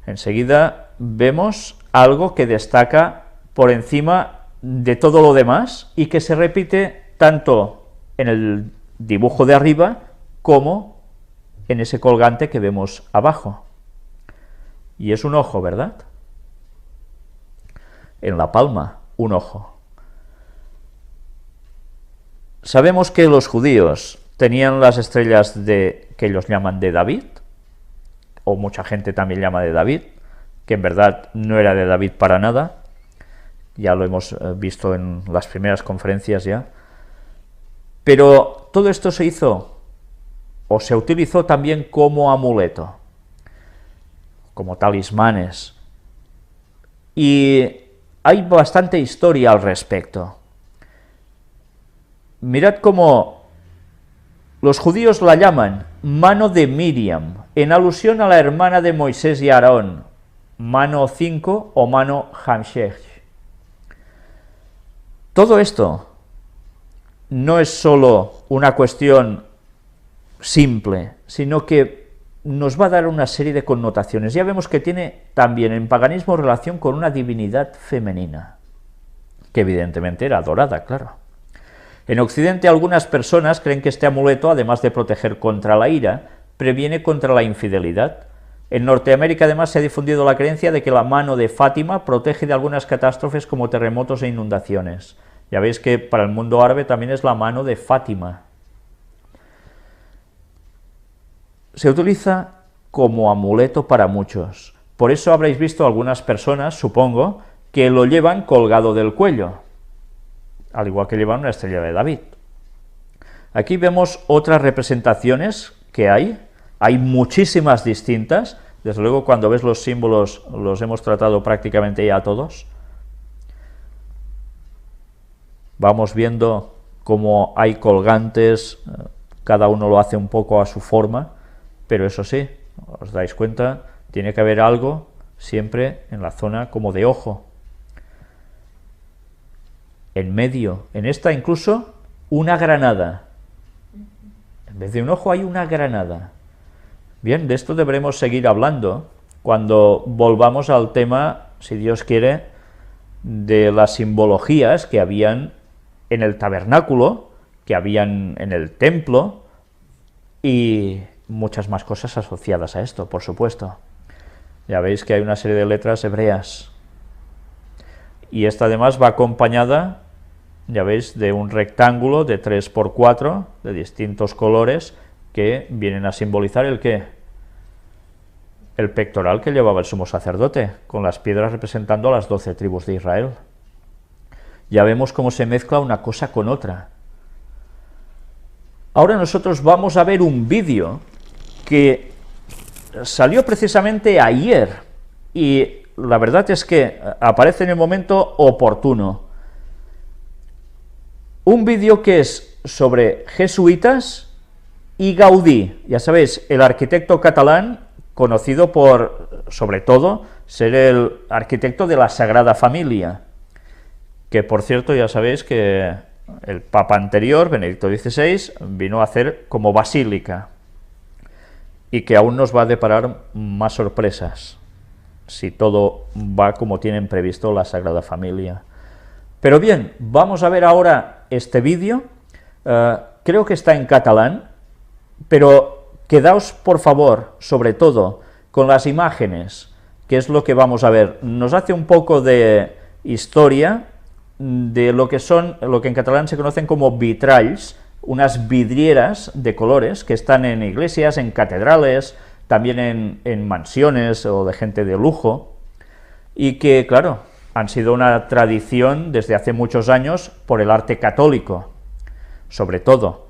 Enseguida vemos algo que destaca por encima de todo lo demás y que se repite tanto en el dibujo de arriba como en ese colgante que vemos abajo. Y es un ojo, ¿verdad? En la palma, un ojo. Sabemos que los judíos tenían las estrellas que ellos llaman de David, o mucha gente también llama de David, que en verdad no era de David para nada, ya lo hemos visto en las primeras conferencias ya, pero todo esto se hizo, o se utilizó también como amuleto, como talismanes, y hay bastante historia al respecto. Mirad cómo los judíos la llaman mano de Miriam, en alusión a la hermana de Moisés y Aarón, mano 5 o mano Hamshech. Todo esto no es solo una cuestión simple, sino que nos va a dar una serie de connotaciones. Ya vemos que tiene también en paganismo relación con una divinidad femenina, que evidentemente era adorada, claro. En Occidente algunas personas creen que este amuleto, además de proteger contra la ira, previene contra la infidelidad, En Norteamérica además se ha difundido la creencia de que la mano de Fátima protege de algunas catástrofes como terremotos e inundaciones. Ya veis que para el mundo árabe también es la mano de Fátima. Se utiliza como amuleto para muchos. Por eso habréis visto algunas personas, supongo, que lo llevan colgado del cuello, al igual que llevan una estrella de David. Aquí vemos otras representaciones que hay muchísimas distintas. Desde luego, cuando ves los símbolos los hemos tratado prácticamente ya todos. Vamos viendo cómo hay colgantes, cada uno lo hace un poco a su forma, pero eso sí, os dais cuenta, tiene que haber algo siempre en la zona como de ojo. En medio, en esta incluso, una granada. En vez de un ojo hay una granada. Bien, de esto deberemos seguir hablando cuando volvamos al tema, si Dios quiere, de las simbologías que habían en el tabernáculo, que habían en el templo y muchas más cosas asociadas a esto, por supuesto. Ya veis que hay una serie de letras hebreas. Y esta además va acompañada, ya veis, de un rectángulo de 3×4 de distintos colores que vienen a simbolizar el ¿qué? El pectoral que llevaba el sumo sacerdote, con las piedras representando a las 12 tribus de Israel. Ya vemos cómo se mezcla una cosa con otra. Ahora nosotros vamos a ver un vídeo que salió precisamente ayer y la verdad es que aparece en el momento oportuno. Un vídeo que es sobre jesuitas y Gaudí, ya sabéis, el arquitecto catalán conocido por, sobre todo, ser el arquitecto de la Sagrada Familia, que por cierto ya sabéis que el Papa anterior, Benedicto XVI, vino a hacer como basílica, y que aún nos va a deparar más sorpresas, si todo va como tienen previsto la Sagrada Familia. Pero bien, vamos a ver ahora este vídeo, creo que está en catalán, pero quedaos por favor, sobre todo, con las imágenes, que es lo que vamos a ver. Nos hace un poco de historia de lo que son, lo que en catalán se conocen como vitralls, unas vidrieras de colores que están en iglesias, en catedrales, también en mansiones o de gente de lujo, y que, claro, han sido una tradición desde hace muchos años por el arte católico, sobre todo.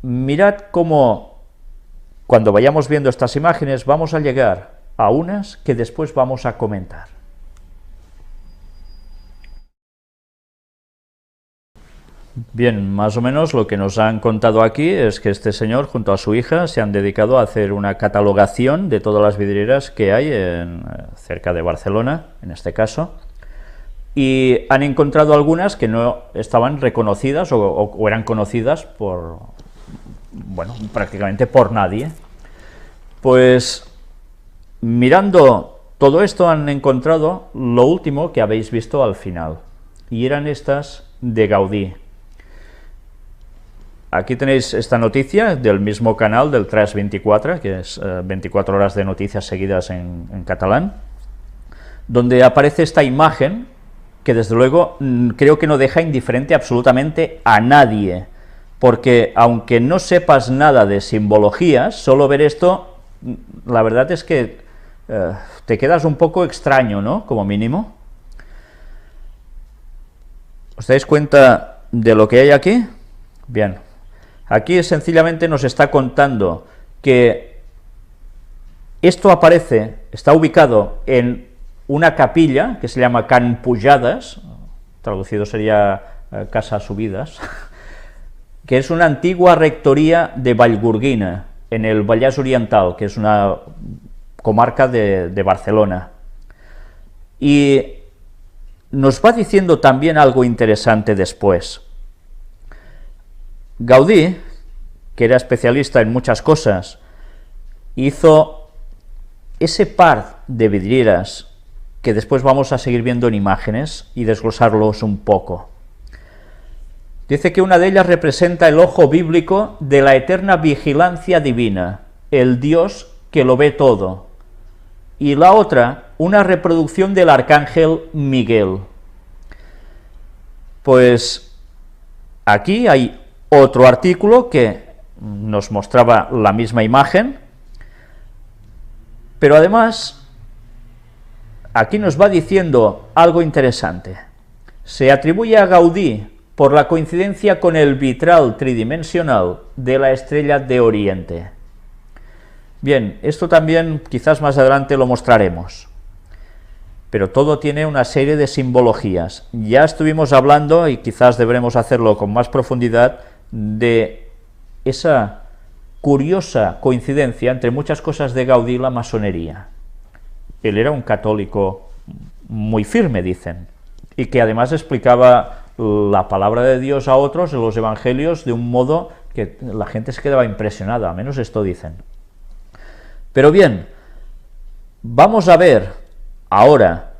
Mirad cómo, cuando vayamos viendo estas imágenes, vamos a llegar a unas que después vamos a comentar. Bien, más o menos lo que nos han contado aquí es que este señor junto a su hija se han dedicado a hacer una catalogación de todas las vidrieras que hay cerca de Barcelona, en este caso, y han encontrado algunas que no estaban reconocidas o eran conocidas por, bueno, prácticamente por nadie. Pues mirando todo esto han encontrado lo último que habéis visto al final, y eran estas de Gaudí. Aquí tenéis esta noticia del mismo canal del Tres 24, que es 24 horas de noticias seguidas en catalán, donde aparece esta imagen que desde luego creo que no deja indiferente absolutamente a nadie, porque aunque no sepas nada de simbologías, solo ver esto, la verdad es que te quedas un poco extraño, ¿no?, como mínimo. ¿Os dais cuenta de lo que hay aquí? Bien. Aquí sencillamente nos está contando que esto aparece, está ubicado en una capilla que se llama Can Pujades, traducido sería Casa Subidas, que es una antigua rectoría de Vallgorguina, en el Vallès Oriental, que es una comarca de Barcelona. Y nos va diciendo también algo interesante después. Gaudí, que era especialista en muchas cosas, hizo ese par de vidrieras que después vamos a seguir viendo en imágenes y desglosarlos un poco. Dice que una de ellas representa el ojo bíblico de la eterna vigilancia divina, el Dios que lo ve todo, y la otra, una reproducción del arcángel Miguel. Pues aquí hay otro artículo que nos mostraba la misma imagen, pero además aquí nos va diciendo algo interesante. Se atribuye a Gaudí por la coincidencia con el vitral tridimensional de la estrella de Oriente. Bien, esto también quizás más adelante lo mostraremos, pero todo tiene una serie de simbologías. Ya estuvimos hablando, y quizás deberemos hacerlo con más profundidad, de esa curiosa coincidencia entre muchas cosas de Gaudí y la masonería. Él era un católico muy firme, dicen, y que además explicaba la palabra de Dios a otros en los evangelios de un modo que la gente se quedaba impresionada, al menos esto dicen. Pero bien, vamos a ver ahora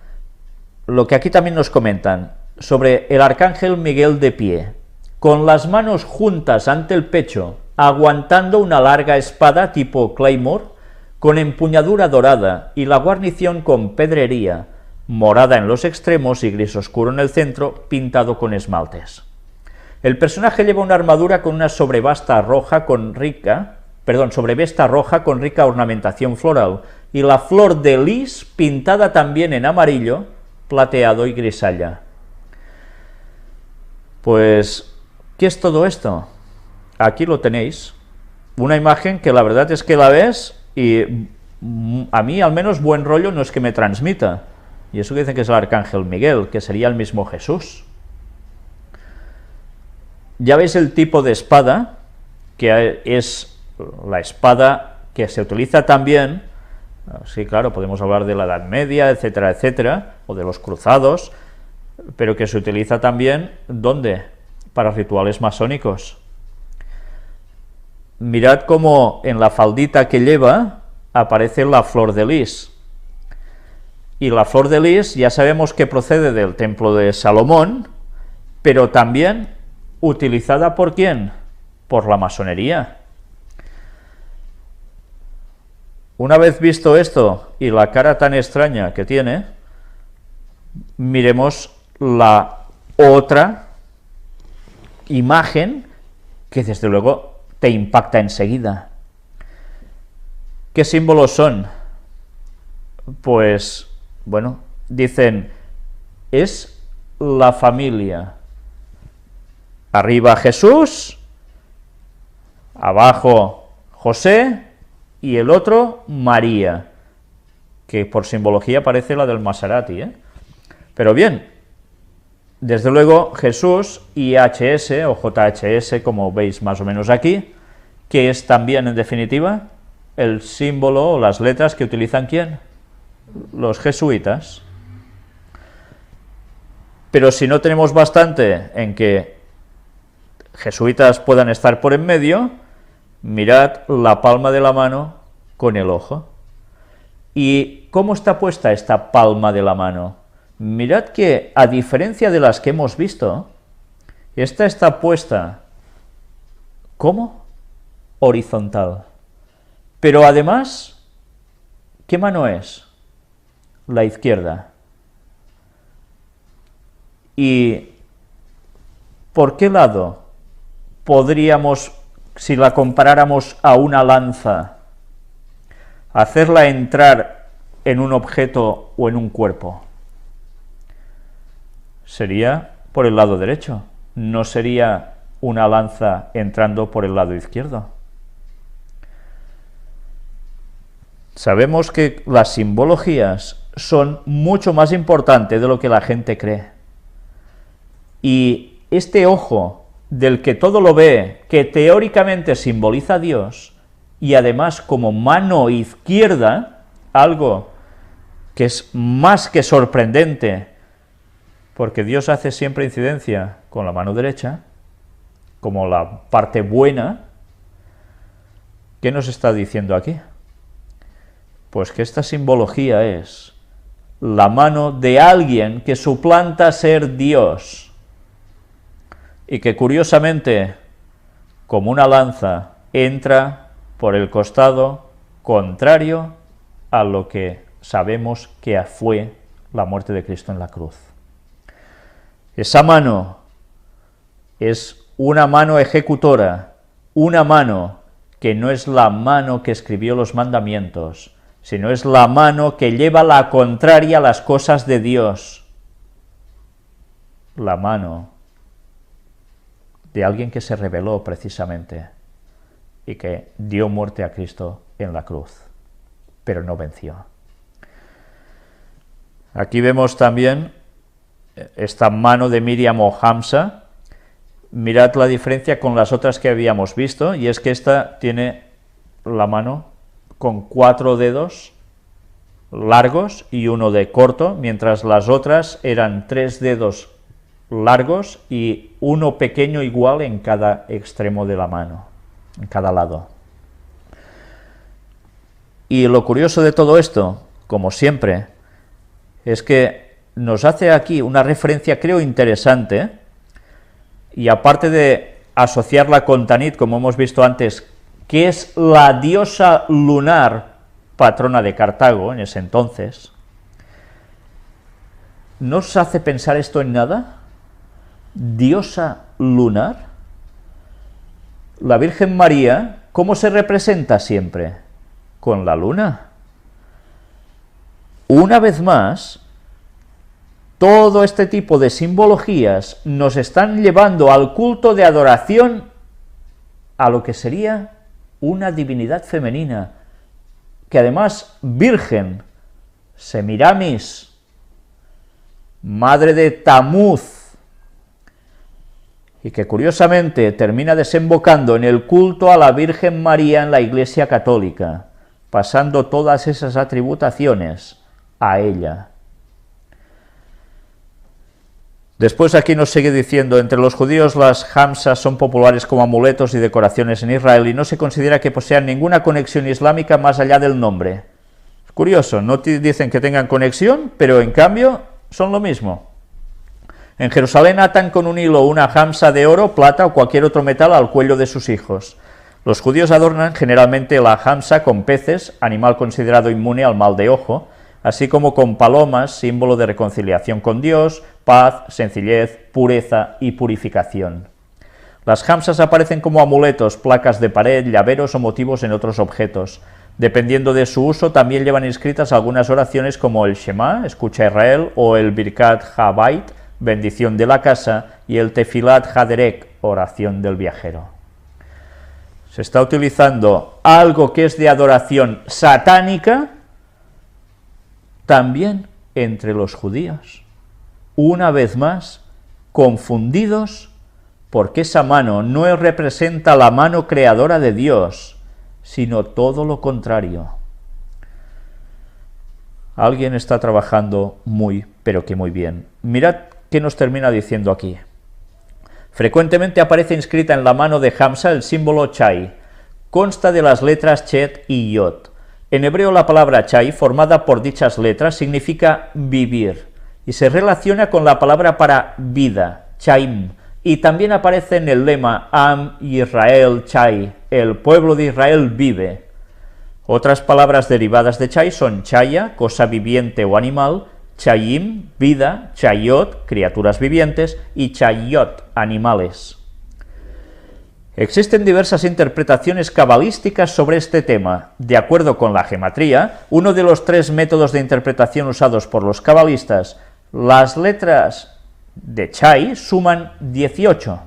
lo que aquí también nos comentan sobre el arcángel Miguel de pie, con las manos juntas ante el pecho, aguantando una larga espada tipo Claymore, con empuñadura dorada y la guarnición con pedrería, morada en los extremos y gris oscuro en el centro, pintado con esmaltes. El personaje lleva una armadura con una sobrevesta roja con rica ornamentación floral, y la flor de lis pintada también en amarillo, plateado y grisalla. Pues, ¿qué es todo esto? Aquí lo tenéis, una imagen que la verdad es que la ves y a mí al menos buen rollo no es que me transmita, y eso que dicen que es el arcángel Miguel, que sería el mismo Jesús. Ya veis el tipo de espada, que es la espada que se utiliza también, sí, claro, podemos hablar de la Edad Media, etcétera, etcétera, o de los cruzados, pero que se utiliza también, ¿dónde? Para rituales masónicos. Mirad cómo en la faldita que lleva aparece la flor de lis. Y la flor de lis ya sabemos que procede del templo de Salomón, pero también utilizada ¿por quién? Por la masonería. Una vez visto esto y la cara tan extraña que tiene, miremos la otra imagen que desde luego te impacta enseguida. ¿Qué símbolos son? Pues, bueno, dicen, es la familia. Arriba Jesús, abajo José y el otro María, que por simbología parece la del Maserati, ¿eh? Pero bien, desde luego Jesús y HS o JHS, como veis más o menos aquí, que es también en definitiva el símbolo o las letras que utilizan ¿quién? Los jesuitas. Pero si no tenemos bastante en que jesuitas puedan estar por en medio, mirad la palma de la mano con el ojo. ¿Y cómo está puesta esta palma de la mano? Mirad que, a diferencia de las que hemos visto, esta está puesta, ¿cómo? Horizontal. Pero además, ¿qué mano es? La izquierda. ¿Y por qué lado podríamos, si la comparáramos a una lanza, hacerla entrar en un objeto o en un cuerpo? Sería por el lado derecho, no sería una lanza entrando por el lado izquierdo. Sabemos que las simbologías son mucho más importantes de lo que la gente cree. Y este ojo del que todo lo ve, que teóricamente simboliza a Dios, y además como mano izquierda, algo que es más que sorprendente, porque Dios hace siempre incidencia con la mano derecha, como la parte buena. ¿Qué nos está diciendo aquí? Pues que esta simbología es la mano de alguien que suplanta ser Dios, y que curiosamente, como una lanza, entra por el costado contrario a lo que sabemos que fue la muerte de Cristo en la cruz. Esa mano es una mano ejecutora, una mano que no es la mano que escribió los mandamientos, sino es la mano que lleva la contraria a las cosas de Dios. La mano de alguien que se rebeló precisamente y que dio muerte a Cristo en la cruz, pero no venció. Aquí vemos también esta mano de Miriam o Hamsa. Mirad la diferencia con las otras que habíamos visto, y es que esta tiene la mano con 4 dedos largos y 1 de corto, mientras las otras eran 3 dedos largos y 1 pequeño igual en cada extremo de la mano, en cada lado. Y lo curioso de todo esto, como siempre, es que nos hace aquí una referencia, creo, interesante, y aparte de asociarla con Tanit, como hemos visto antes, que es la diosa lunar patrona de Cartago en ese entonces, ¿no os hace pensar esto en nada? ¿Diosa lunar? La Virgen María, ¿cómo se representa siempre? Con la luna. Una vez más, todo este tipo de simbologías nos están llevando al culto de adoración a lo que sería una divinidad femenina, que además virgen, Semiramis, madre de Tamuz, y que curiosamente termina desembocando en el culto a la Virgen María en la Iglesia Católica, pasando todas esas atributaciones a ella. Después aquí nos sigue diciendo, entre los judíos las hamsas son populares como amuletos y decoraciones en Israel y no se considera que posean ninguna conexión islámica más allá del nombre. Es curioso, no dicen que tengan conexión, pero en cambio son lo mismo. En Jerusalén atan con un hilo una hamsa de oro, plata o cualquier otro metal al cuello de sus hijos. Los judíos adornan generalmente la hamsa con peces, animal considerado inmune al mal de ojo, así como con palomas, símbolo de reconciliación con Dios, paz, sencillez, pureza y purificación. Las hamsas aparecen como amuletos, placas de pared, llaveros o motivos en otros objetos. Dependiendo de su uso, también llevan inscritas algunas oraciones como el Shema, escucha Israel, o el Birkat HaBait, bendición de la casa, y el Tefilat HaDerek, oración del viajero. Se está utilizando algo que es de adoración satánica también entre los judíos, una vez más confundidos porque esa mano no representa la mano creadora de Dios, sino todo lo contrario. Alguien está trabajando muy, pero que muy bien. Mirad qué nos termina diciendo aquí. Frecuentemente aparece inscrita en la mano de Hamsa el símbolo Chai. Consta de las letras Chet y Yod. En hebreo la palabra Chai, formada por dichas letras, significa vivir, y se relaciona con la palabra para vida, Chaim, y también aparece en el lema Am Israel Chai, el pueblo de Israel vive. Otras palabras derivadas de Chai son Chaya, cosa viviente o animal, Chayim, vida, Chayot, criaturas vivientes, y Chayot, animales. Existen diversas interpretaciones cabalísticas sobre este tema. De acuerdo con la gematría, uno de los 3 métodos de interpretación usados por los cabalistas, las letras de Chai suman 18.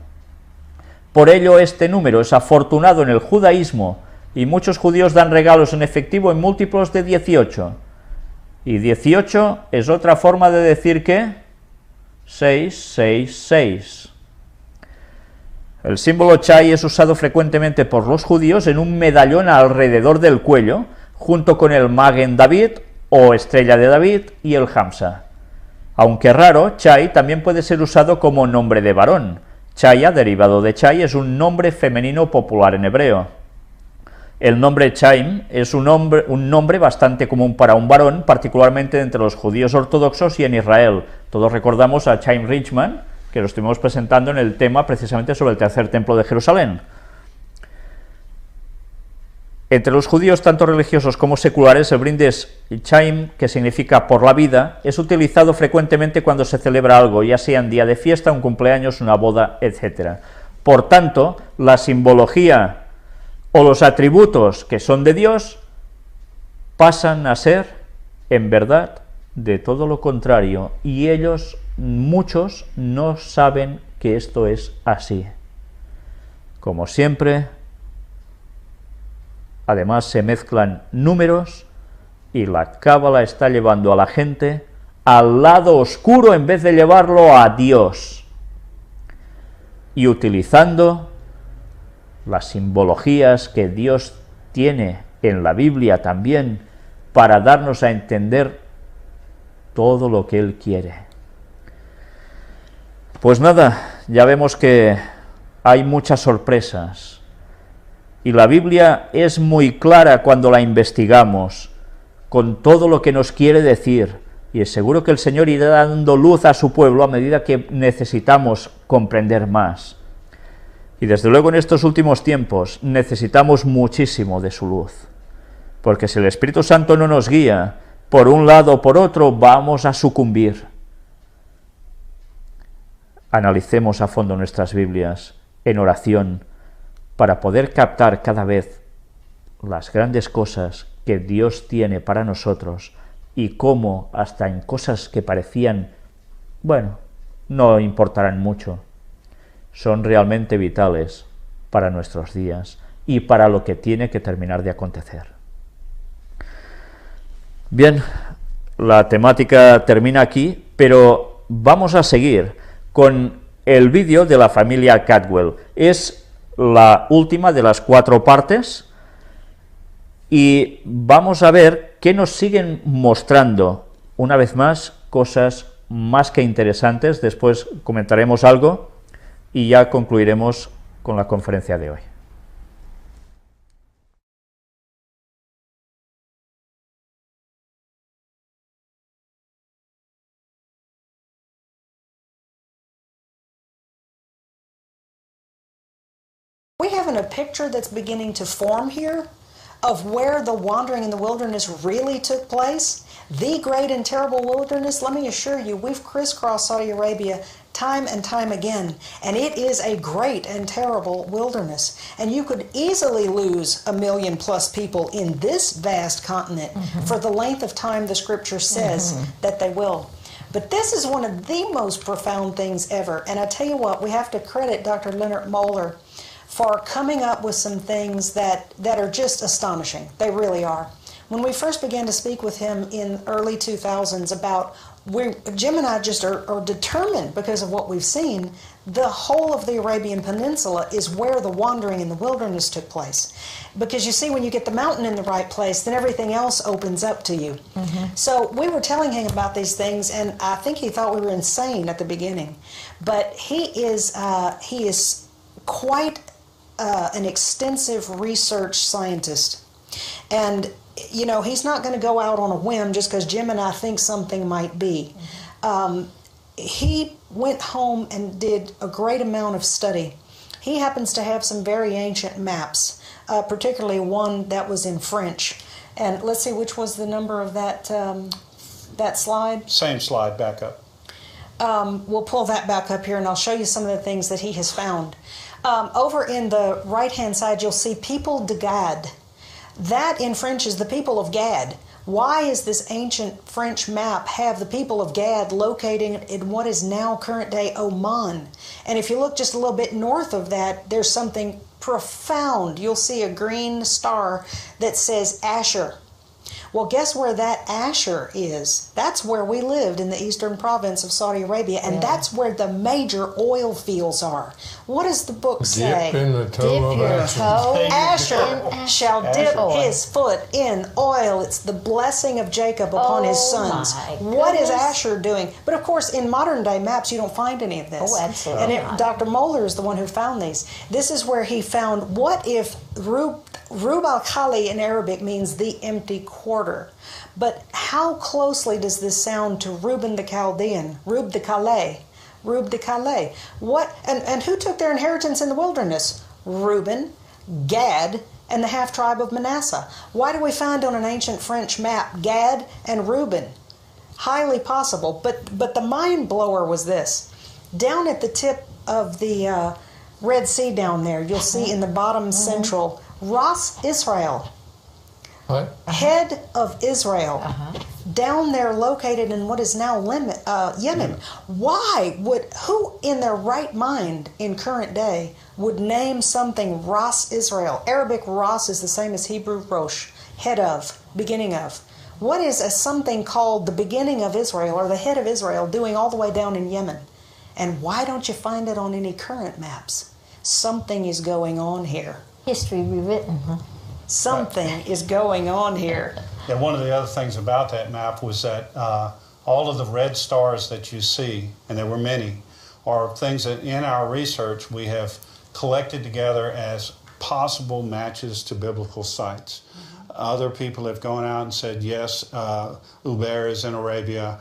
Por ello, este número es afortunado en el judaísmo, y muchos judíos dan regalos en efectivo en múltiplos de 18. Y 18 es otra forma de decir que 666. El símbolo Chai es usado frecuentemente por los judíos en un medallón alrededor del cuello, junto con el Magen David o estrella de David y el Hamsa. Aunque raro, Chai también puede ser usado como nombre de varón. Chaya, derivado de Chai, es un nombre femenino popular en hebreo. El nombre Chaim es un nombre bastante común para un varón, particularmente entre los judíos ortodoxos y en Israel. Todos recordamos a Chaim Richman, que lo estuvimos presentando en el tema precisamente sobre el tercer templo de Jerusalén. Entre los judíos, tanto religiosos como seculares, el brindis Chaim, que significa por la vida, es utilizado frecuentemente cuando se celebra algo, ya sea un día de fiesta, un cumpleaños, una boda, etc. Por tanto, la simbología o los atributos que son de Dios pasan a ser, en verdad, de todo lo contrario, y ellos, muchos, no saben que esto es así. Como siempre, además se mezclan números y la cábala está llevando a la gente al lado oscuro en vez de llevarlo a Dios, y utilizando las simbologías que Dios tiene en la Biblia también para darnos a entender todo lo que Él quiere. Pues nada, ya vemos que hay muchas sorpresas y la Biblia es muy clara cuando la investigamos con todo lo que nos quiere decir, y es seguro que el Señor irá dando luz a su pueblo a medida que necesitamos comprender más. Y desde luego en estos últimos tiempos necesitamos muchísimo de su luz, porque si el Espíritu Santo no nos guía por un lado o por otro, vamos a sucumbir. Analicemos a fondo nuestras Biblias en oración para poder captar cada vez las grandes cosas que Dios tiene para nosotros y cómo hasta en cosas que parecían, bueno, no importarán mucho, son realmente vitales para nuestros días y para lo que tiene que terminar de acontecer. Bien, la temática termina aquí, pero vamos a seguir con el vídeo de la familia Caldwell. Es la última de las 4 partes y vamos a ver que nos siguen mostrando, una vez más, cosas más que interesantes. Después comentaremos algo y ya concluiremos con la conferencia de hoy. We have a picture that's beginning to form here of where the wandering in the wilderness really took place. The great and terrible wilderness, let me assure you, we've crisscrossed Saudi Arabia time and time again, and it is a great and terrible wilderness. And you could easily lose 1 million+ people in this vast continent for the length of time the scripture says that they will. But this is one of the most profound things ever. And I tell you what, we have to credit Dr. Leonard Moeller for coming up with some things that are just astonishing. They really are. When we first began to speak with him in early 2000s about, Jim and I just are determined, because of what we've seen, the whole of the Arabian Peninsula is where the wandering in the wilderness took place. Because you see, when you get the mountain in the right place, then everything else opens up to you. So we were telling him about these things, and I think he thought we were insane at the beginning. But he is quite an extensive research scientist. And, you know, he's not going to go out on a whim just because Jim and I think something might be. He went home and did a great amount of study. He happens to have some very ancient maps, particularly one that was in French. And let's see, which was the number of that slide? Same slide, back up. We'll pull that back up here, and I'll show you some of the things that he has found. Over in the right-hand side, you'll see People de Gad. That in French is the people of Gad. Why is this ancient French map have the people of Gad located in what is now current-day Oman? And if you look just a little bit north of that, there's something profound. You'll see a green star that says Asher. Well, guess where that Asher is? That's where we lived in the eastern province of Saudi Arabia, and that's where the major oil fields are. What does the book say? Dip in the toe of Asher. Asher shall dip his foot in oil. It's the blessing of Jacob upon his sons. What is Asher doing? But of course, in modern day maps, you don't find any of this. Oh, absolutely. And Dr. Moeller is the one who found these. This is where he found, what if Rub al-Khali in Arabic means the empty quarter. But how closely does this sound to Reuben the Chaldean, Rub the Calais? Rub the Calais. What, and who took their inheritance in the wilderness? Reuben, Gad and the half-tribe of Manasseh. Why do we find on an ancient French map Gad and Reuben? Highly possible. But the mind blower was this. Down at the tip of the Red Sea down there, you'll see in the bottom central, Ras Israel. What? Head of Israel. Down there located in what is now Yemen. Why who in their right mind in current day would name something Ras Israel? Arabic Ras is the same as Hebrew Rosh, head of, beginning of. What is something called the beginning of Israel or the head of Israel doing all the way down in Yemen? And why don't you find it on any current maps? Something is going on here. History rewritten. Something is going on here. Yeah, one of the other things about that map was that all of the red stars that you see, and there were many, are things that in our research we have collected together as possible matches to biblical sites. Other people have gone out and said, yes, Uber is in Arabia,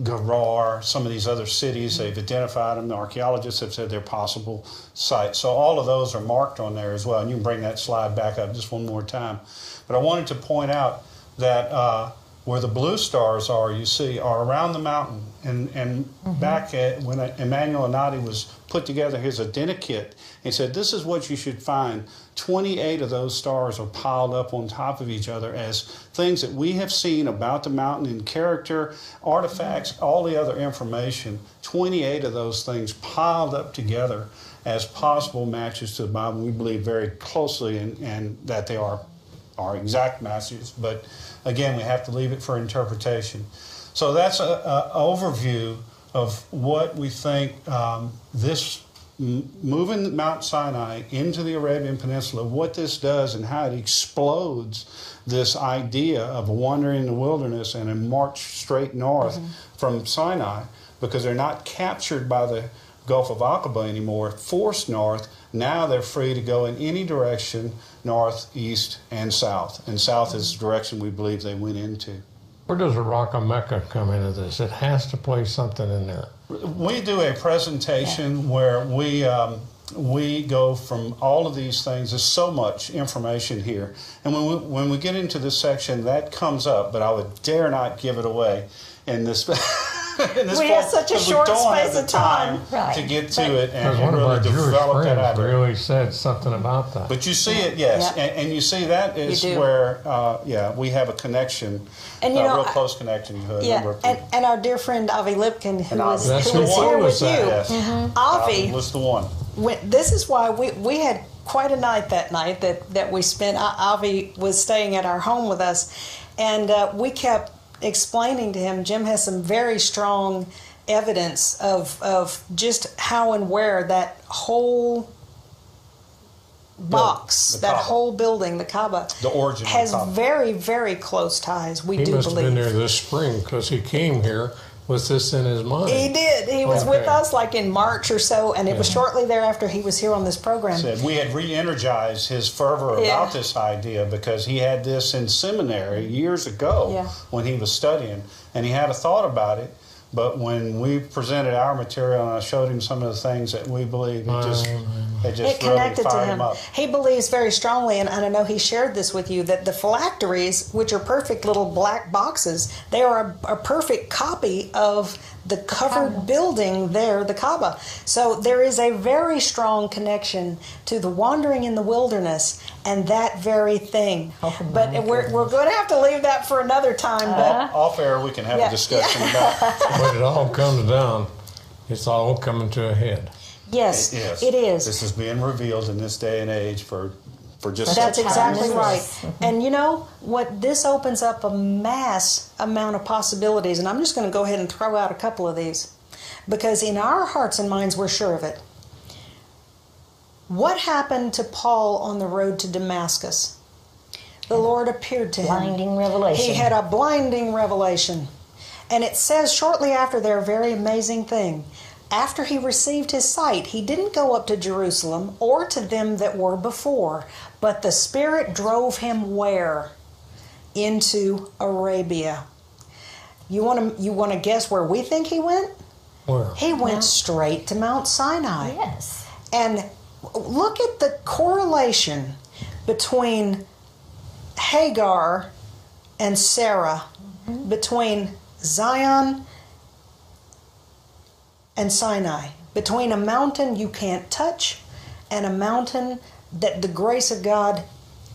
Gerar, some of these other cities, they've identified them. The archaeologists have said they're possible sites. So all of those are marked on there as well. And you can bring that slide back up just one more time. But I wanted to point out that where the blue stars are, you see, are around the mountain. And back at when Emmanuel Anadi was put together his identikit, he said, this is what you should find. 28 of those stars are piled up on top of each other as things that we have seen about the mountain in character, artifacts, all the other information. 28 of those things piled up together as possible matches to the Bible. We believe very closely and that they are exact matches, but again, we have to leave it for interpretation. So that's an overview of what we think this moving Mount Sinai into the Arabian Peninsula, what this does and how it explodes this idea of wandering in the wilderness and a march straight north from Sinai, because they're not captured by the Gulf of Aqaba anymore, forced north. Now they're free to go in any direction, north, east, and south. And south is the direction we believe they went into. Where does the Rock of Mecca come into this? It has to play something in there. We do a presentation where we go from all of these things. There's so much information here. And when we get into this section, that comes up, but I would dare not give it away in this We have such a short space of time to get to it Because and one of really our Jewish develop that friends idea. really said something about that. But you see it, yes, Yeah. and you see that is You do. where, we have a connection, And you know, real close connection to a number Yeah, of people. and our dear friend Avi Lipkin, who And was, Avi. That's who the was one here who with was you. that, yes. Avi, Was the one. this is why we had quite a night that night that we spent. Avi was staying at our home with us, and we kept explaining to him, Jim has some very strong evidence of just how and where that whole box, the that Kaaba. whole building, the Kaaba, The origin of has Kaaba. very, very close ties, we He do must have been believe. there this spring because he came here with this in his mind. He did. He was with Okay. us like in March or so, and it was shortly thereafter he was here on this program. Said we had re-energized his fervor Yeah. about this idea because he had this in seminary years ago Yeah. when he was studying, and he had a thought about it. But when we presented our material and I showed him some of the things that we believe, it just It really connected to fired him. him up. He believes very strongly, and I know he shared this with you, that the phylacteries, which are perfect little black boxes, they are a perfect copy of the covered building there, the Kaaba. So there is a very strong connection to the wandering in the wilderness and that very thing. But we're going to have to leave that for another time. But Off air, we can have Yeah. a discussion about When it all comes down, it's all coming to a head. yes, Yes. it is. This is being revealed in this day and age for just That's Such a exactly time right. as this. And you know what? This opens up a mass amount of possibilities. And I'm just going to go ahead and throw out a couple of these. Because in our hearts and minds, we're sure of it. What happened to Paul on the road to Damascus? The Lord appeared to him. Blinding revelation. He had a blinding revelation. And it says shortly after there, a very amazing thing. After he received his sight, he didn't go up to Jerusalem or to them that were before, but the Spirit drove him where? Into Arabia. You want to guess where we think he went? Where? He went straight to Mount Sinai. Yes. And Look at the correlation between Hagar and Sarah, between Zion and Sinai, between a mountain you can't touch and a mountain that the grace of God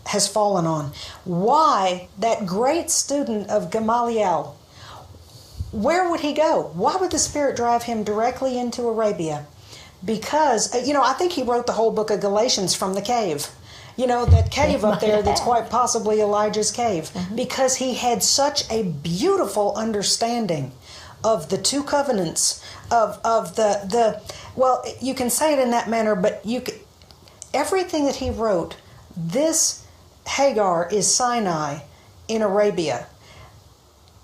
has fallen on. Why that great student of Gamaliel, where would he go? Why would the Spirit drive him directly into Arabia? Because, I think he wrote the whole book of Galatians from the cave. That cave up there that's quite possibly Elijah's cave. Because he had such a beautiful understanding of the two covenants, of the well, you can say it in that manner, but everything that he wrote, this Hagar is Sinai in Arabia.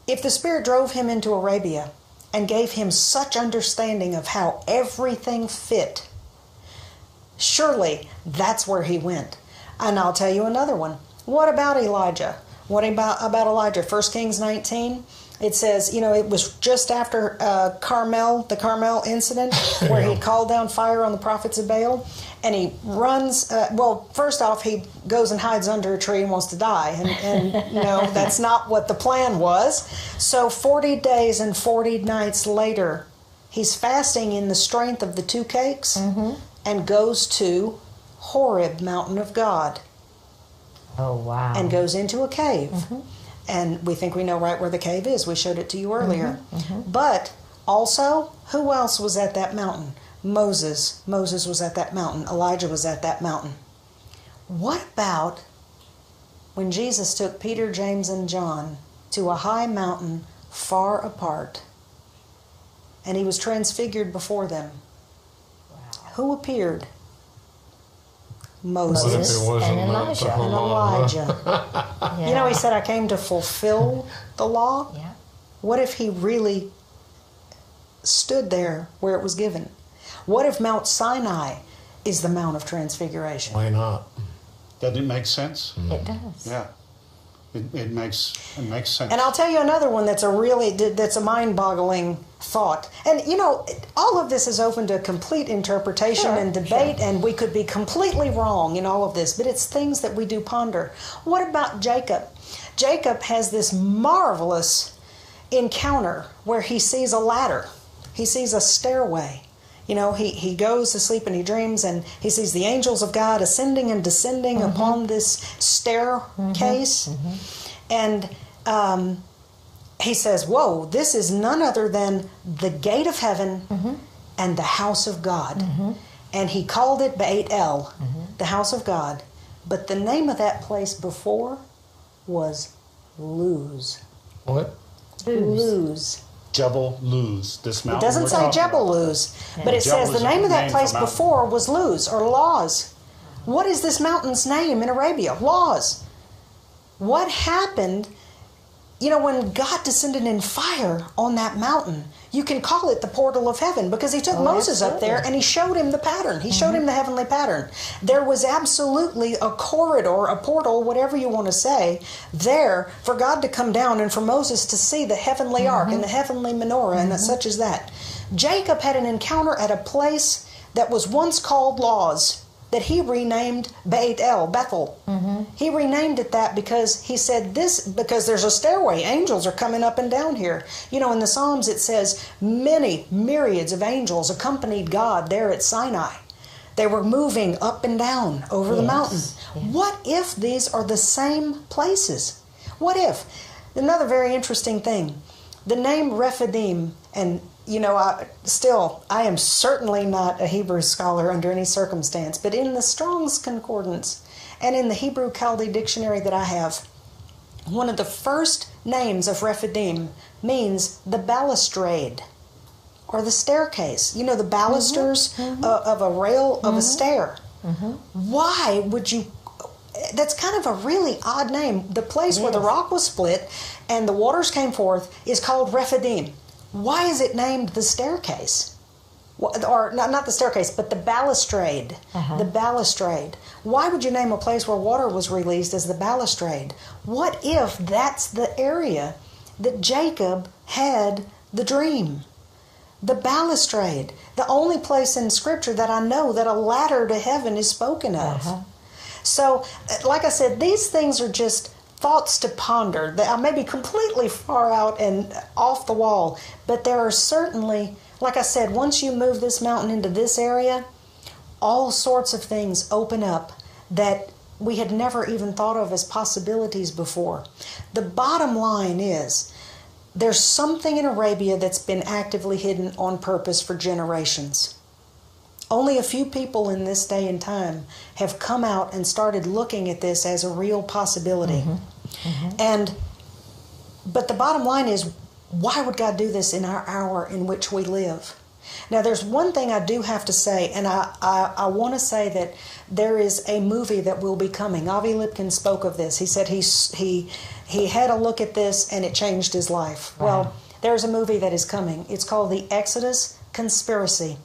If the Spirit drove him into Arabia and gave him such understanding of how everything fit, surely that's where he went. And I'll tell you another one. What about Elijah? What about Elijah? 1 Kings 19, it says, it was just after the Carmel incident, where he called down fire on the prophets of Baal. And he runs, first off, he goes and hides under a tree and wants to die. And that's not what the plan was. So 40 days and 40 nights later, he's fasting in the strength of the 2 cakes and goes to Horeb, mountain of God. Oh, wow. And goes into a cave. And we think we know right where the cave is. We showed it to you earlier. But also, who else was at that mountain? Moses. Moses was at that mountain. Elijah was at that mountain. What about when Jesus took Peter, James, and John to a high mountain far apart, and he was transfigured before them? Wow. Who appeared? Moses and Elijah. And Elijah. He said, I came to fulfill the law. Yeah. What if he really stood there where it was given? What if Mount Sinai is the Mount of Transfiguration? Why not? Doesn't it make sense? It does. Yeah. It makes sense. And I'll tell you another one that's a mind-boggling thought. And all of this is open to complete interpretation and debate, and we could be completely wrong in all of this, but it's things that we do ponder. What about Jacob? Jacob has this marvelous encounter where he sees a ladder. He sees a stairway. He goes to sleep and he dreams, and he sees the angels of God ascending and descending upon this staircase. And he says, whoa, this is none other than the gate of heaven and the house of God. And he called it Beit El, the house of God. But the name of that place before was Luz. What? Luz. Jebel Luz, this It mountain. doesn't say Jebel Luz, but it Jebel says is the name of that name place for mountain. before was Luz, or Laz. What is this mountain's name in Arabia? Laz. What happened, when God descended in fire on that mountain? You can call it the portal of heaven, because he took Moses up there and he showed him the pattern. He showed him the heavenly pattern. There was absolutely a corridor, a portal, whatever you want to say, there for God to come down and for Moses to see the heavenly ark and the heavenly menorah and such as that. Jacob had an encounter at a place that was once called Luz, that he renamed Beit El, Bethel. He renamed it that because he said because there's a stairway. Angels are coming up and down here. In the Psalms it says many myriads of angels accompanied God there at Sinai. They were moving up and down over the mountain. What if these are the same places? What if? Another very interesting thing. The name Rephidim, and I am certainly not a Hebrew scholar under any circumstance, but in the Strong's Concordance and in the Hebrew Chaldee dictionary that I have, one of the first names of Rephidim means the balustrade or the staircase. The balusters of a rail of a stair. Why would you? That's kind of a really odd name. The place where the rock was split and the waters came forth is called Rephidim. Why is it named the staircase? Or not the staircase, but the balustrade. The balustrade. Why would you name a place where water was released as the balustrade? What if that's the area that Jacob had the dream? the balustrade, the only place in Scripture that I know that a ladder to heaven is spoken of. So, like I said, these things are just thoughts to ponder. I may be completely far out and off the wall, but there are certainly, like I said, once you move this mountain into this area, all sorts of things open up that we had never even thought of as possibilities before. The bottom line is, there's something in Arabia that's been actively hidden on purpose for generations. Only a few people in this day and time have come out and started looking at this as a real possibility. But the bottom line is, why would God do this in our hour in which we live? Now, there's one thing I do have to say, and I want to say that there is a movie that will be coming. Avi Lipkin spoke of this. He said he had a look at this and it changed his life. Wow. Well, there's a movie that is coming. It's called The Exodus Conspiracy.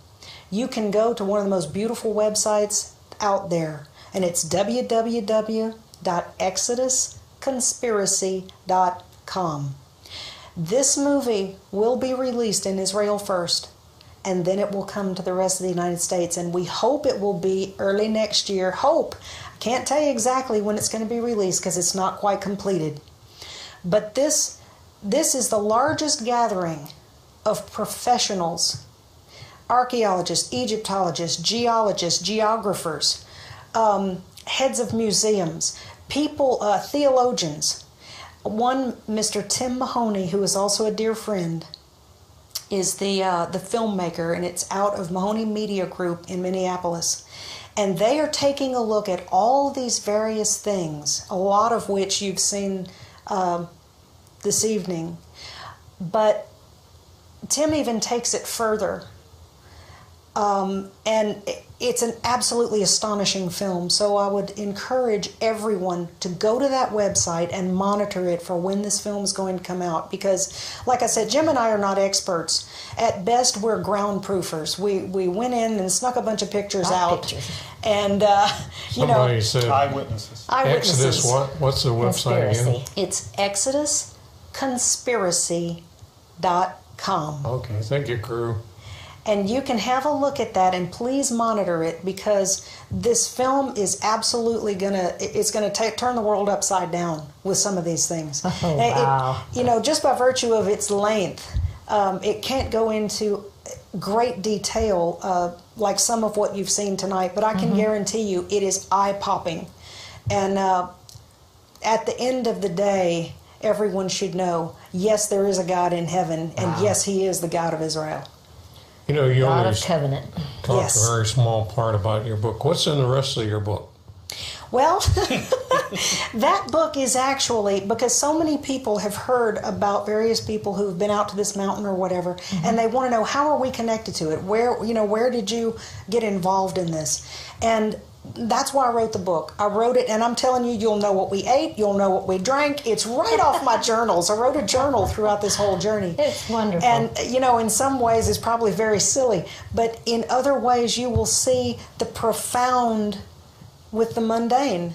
You can go to one of the most beautiful websites out there, and it's www.exodusconspiracy.com. This movie will be released in Israel first, and then it will come to the rest of the United States, and we hope it will be early next year. Hope. I can't tell you exactly when it's going to be released because it's not quite completed. But this is the largest gathering of professionals, archaeologists, Egyptologists, geologists, geographers, heads of museums, people, theologians. One, Mr. Tim Mahoney, who is also a dear friend, is the filmmaker, and it's out of Mahoney Media Group in Minneapolis. And they are taking a look at all these various things, a lot of which you've seen this evening. But Tim even takes it further. And it's an absolutely astonishing film, so I would encourage everyone to go to that website and monitor it for when this film is going to come out, because, like I said, Jim and I are not experts. At best, we're ground proofers. We went in and snuck a bunch of pictures out. And, Somebody said Eyewitnesses. Exodus, what's the website again? It's exodusconspiracy.com. Okay, thank you, crew. And you can have a look at that, and please monitor it, because this film is absolutely it's gonna turn the world upside down with some of these things. Oh, wow. Just by virtue of its length, it can't go into great detail like some of what you've seen tonight, but I can guarantee you it is eye-popping. And at the end of the day, everyone should know, yes, there is a God in heaven, and yes, He is the God of Israel. You God only of covenant. talked a very small part about your book. What's in the rest of your book? Well, that book is actually, because so many people have heard about various people who've been out to this mountain or whatever, and they want to know, how are we connected to it? Where did you get involved in this? And that's why I wrote the book. I wrote it, and I'm telling you, you'll know what we ate, you'll know what we drank. It's right off my journals. I wrote a journal throughout this whole journey. It's wonderful. And, in some ways it's probably very silly, but in other ways you will see the profound with the mundane.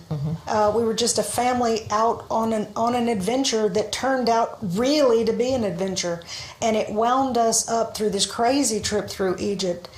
We were just a family out on an adventure that turned out really to be an adventure, and it wound us up through this crazy trip through Egypt,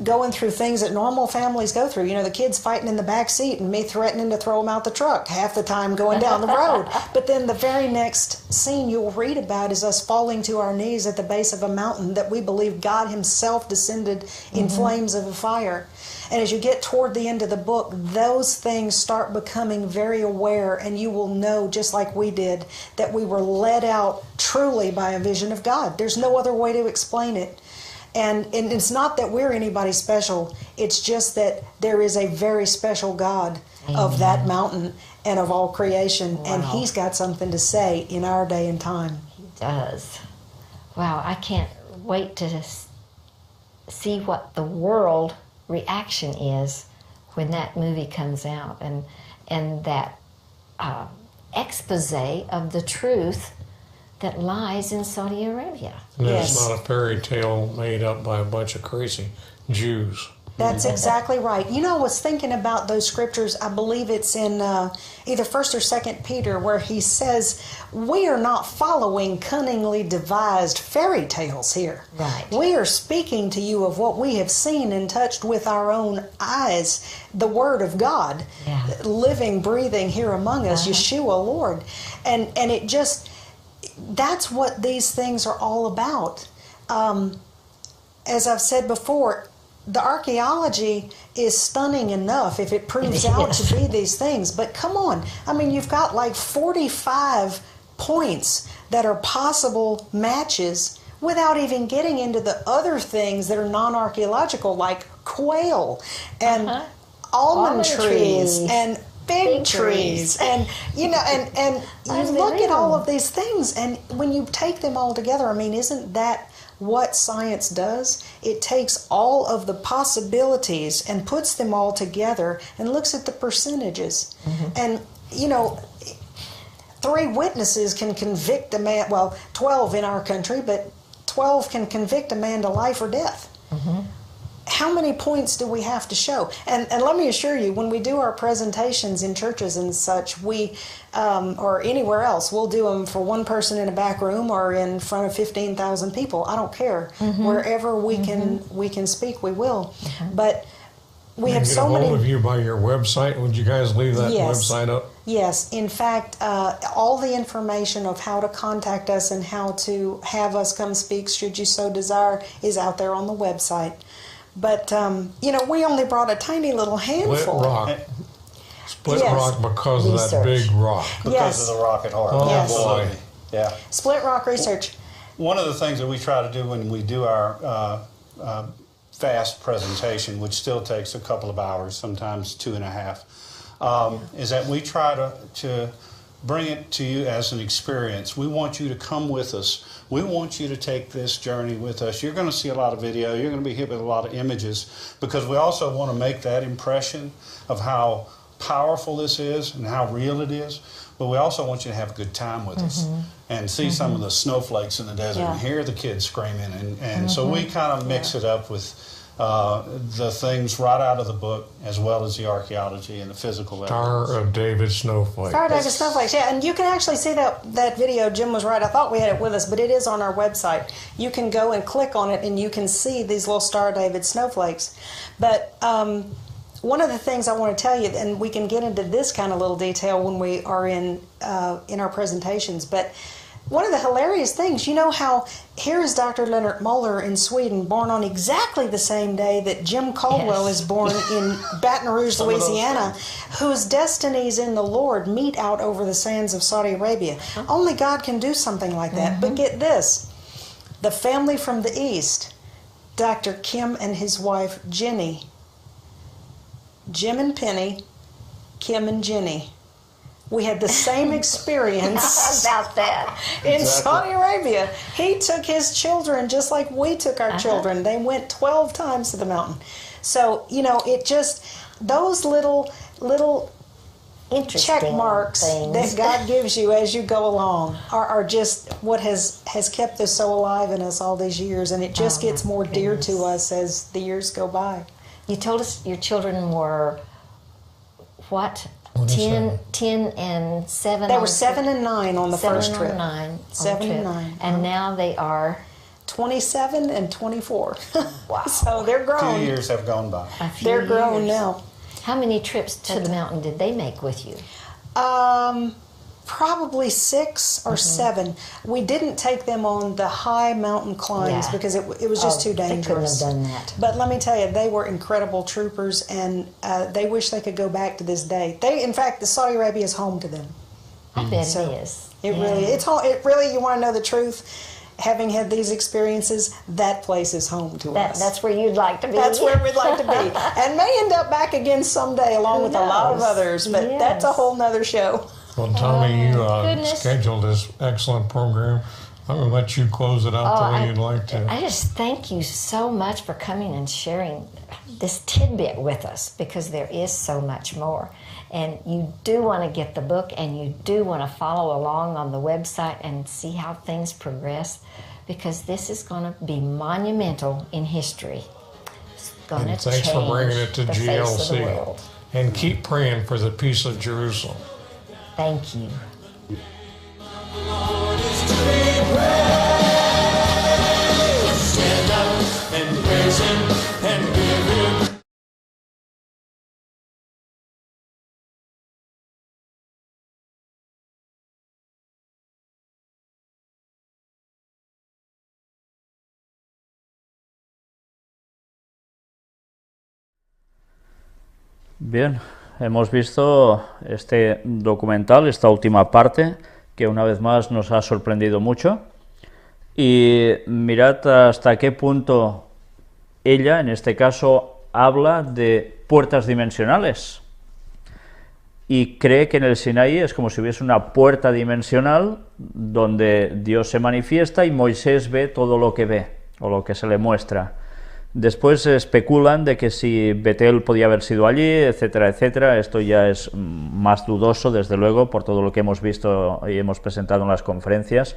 going through things that normal families go through. The kids fighting in the back seat and me threatening to throw them out the truck half the time going down the road. But then the very next scene you'll read about is us falling to our knees at the base of a mountain that we believe God Himself descended in flames of a fire. And as you get toward the end of the book, those things start becoming very aware, and you will know, just like we did, that we were led out truly by a vision of God. There's no other way to explain it. And it's not that we're anybody special. It's just that there is a very special God of that mountain and of all creation. Wow. And He's got something to say in our day and time. He does. Wow, I can't wait to see what the world reaction is when that movie comes out, and that expose of the truth that lies in Saudi Arabia. And it's not a fairy tale made up by a bunch of crazy Jews. That's exactly right. You know, I was thinking about those scriptures. I believe it's in either 1st or 2nd Peter, where he says, we are not following cunningly devised fairy tales here. Right. We are speaking to you of what we have seen and touched with our own eyes, the Word of God, living, breathing here among us, Yeshua, Lord. And it just, that's what these things are all about. As I've said before, the archaeology is stunning enough if it proves out to be these things. But come on, I mean, you've got like 45 points that are possible matches without even getting into the other things that are non-archaeological, like quail and almond trees and fig trees, and you know, and you look at all of these things, and when you take them all together, I mean, isn't that what science does? It takes all of the possibilities and puts them all together and looks at the percentages. And, you know, 3 witnesses can convict a man, well, 12 in our country, but 12 can convict a man to life or death. How many points do we have to show? And let me assure you, when we do our presentations in churches and such, we, or anywhere else, we'll do them for one person in a back room or in front of 15,000 people. I don't care. Wherever we can speak, we will. But we have so many. Get a hold of you by your website. Would you guys leave that website up? Yes. In fact, all the information of how to contact us and how to have us come speak, should you so desire, is out there on the website. But, you know, we only brought a tiny little handful. Split rock. Split rock because of that big rock. Because of the rock at heart. Oh, Yes. boy. Yeah. Split rock research. One of the things that we try to do when we do our fast presentation, which still takes a couple of hours, sometimes 2.5, is that we try to bring it to you as an experience. We want you to come with us. We want you to take this journey with us. You're going to see a lot of video. You're going to be hit with a lot of images, because we also want to make that impression of how powerful this is and how real it is. But we also want you to have a good time with us and see some of the snowflakes in the desert and hear the kids screaming. And so we kind of mix it up with the things right out of the book, as well as the archaeology and the physical evidence. Star of David Snowflake. Star of David Snowflakes, yeah. And you can actually see that video. Jim was right. I thought we had it with us, but it is on our website. You can go and click on it, and you can see these little Star of David Snowflakes. But one of the things I want to tell you, and we can get into this kind of little detail when we are in our presentations, but one of the hilarious things, you know how here is Dr. Leonard Muller in Sweden, born on exactly the same day that Jim Caldwell is born in Baton Rouge, Louisiana, whose destinies in the Lord meet out over the sands of Saudi Arabia. Only God can do something like that. But get this, the family from the East, Dr. Kim and his wife Jenny, Jim and Penny, Kim and Jenny. We had the same experience about that in Saudi Arabia. He took his children just like we took our children. They went 12 times to the mountain. So, you know, it just, those little interesting check marks things that God gives you as you go along are just what has kept us so alive in us all these years. And it just gets more dear to us as the years go by. You told us your children were, what? 10 and 7. They were 7 and 9 on the first trip. 7 and 9. And now they are 27 and 24. Wow. So they're grown. 2 years have gone by. They're grown now. How many trips to the mountain did they make with you? Probably 6 or 7. We didn't take them on the high mountain climbs because it was just too dangerous. They couldn't have done that. But let me tell you, they were incredible troopers, and they wish they could go back to this day. In fact, the Saudi Arabia is home to them. I bet it is. It's home. It really, you want to know the truth? Having had these experiences, that place is home to us. That's where you'd like to be. That's where we'd like to be. And may end up back again someday along with a lot of others, but that's a whole nother show. Well, Tommy, you goodness. scheduled this excellent program. I'm going to let you close it out the way you'd like to. I just thank you so much for coming and sharing this tidbit with us, because there is so much more. And you do want to get the book, and you do want to follow along on the website and see how things progress, because this is going to be monumental in history. gonna And thanks for bringing it change to the face of the GLC. world. And keep praying for the peace of Jerusalem. Thank you. Bien, hemos visto este documental, esta última parte, que una vez más nos ha sorprendido mucho. Y mirad hasta qué punto ella, en este caso, habla de puertas dimensionales. Y cree que en el Sinaí es como si hubiese una puerta dimensional donde Dios se manifiesta y Moisés ve todo lo que ve, o lo que se le muestra. Después especulan de que si Betel podía haber sido allí, etcétera, etcétera. Esto ya es más dudoso, desde luego, por todo lo que hemos visto y hemos presentado en las conferencias.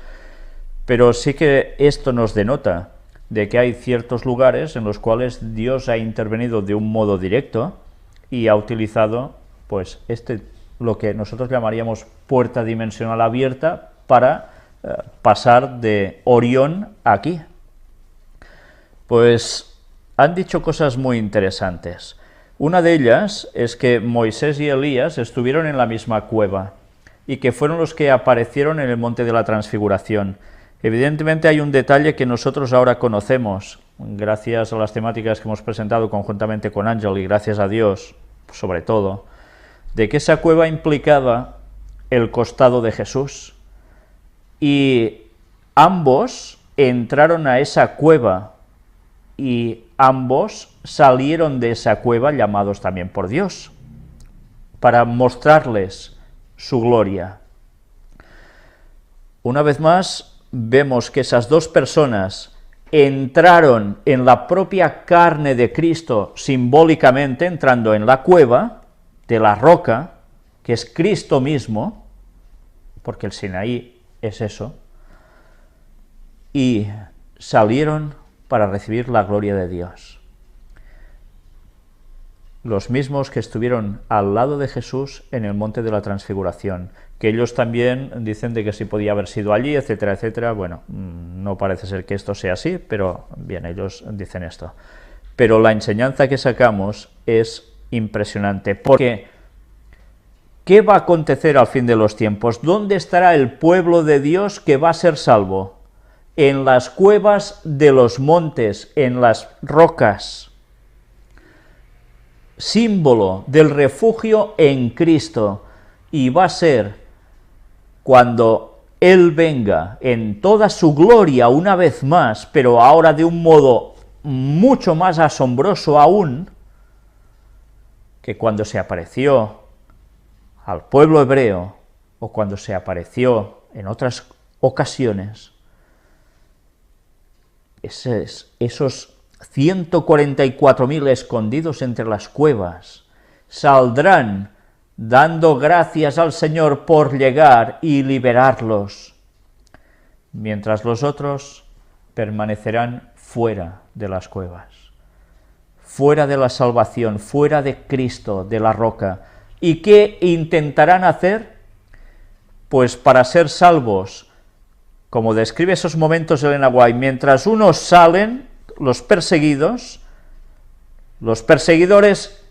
Pero sí que esto nos denota de que hay ciertos lugares en los cuales Dios ha intervenido de un modo directo y ha utilizado, pues, lo que nosotros llamaríamos puerta dimensional abierta para pasar de Orión aquí. Pues han dicho cosas muy interesantes. Una de ellas es que Moisés y Elías estuvieron en la misma cueva y que fueron los que aparecieron en el monte de la Transfiguración. Evidentemente hay un detalle que nosotros ahora conocemos, gracias a las temáticas que hemos presentado conjuntamente con Ángel y gracias a Dios, sobre todo, de que esa cueva implicaba el costado de Jesús. Y ambos entraron a esa cueva y ambos salieron de esa cueva llamados también por Dios, para mostrarles su gloria. Una vez más, vemos que esas dos personas entraron en la propia carne de Cristo, simbólicamente entrando en la cueva de la roca, que es Cristo mismo, porque el Sinaí es eso, y salieron para recibir la gloria de Dios. Los mismos que estuvieron al lado de Jesús en el monte de la Transfiguración, que ellos también dicen de que sí podía haber sido allí, etcétera, etcétera. Bueno, no parece ser que esto sea así, pero bien, ellos dicen esto. Pero la enseñanza que sacamos es impresionante, porque ¿qué va a acontecer al fin de los tiempos? ¿Dónde estará el pueblo de Dios que va a ser salvo? En las cuevas de los montes, en las rocas, símbolo del refugio en Cristo, y va a ser cuando Él venga en toda su gloria una vez más, pero ahora de un modo mucho más asombroso aún, que cuando se apareció al pueblo hebreo, o cuando se apareció en otras ocasiones. Esos 144.000 escondidos entre las cuevas saldrán dando gracias al Señor por llegar y liberarlos, mientras los otros permanecerán fuera de las cuevas, fuera de la salvación, fuera de Cristo, de la roca. ¿Y qué intentarán hacer? Pues para ser salvos, como describe esos momentos Elena White, mientras unos salen, los perseguidores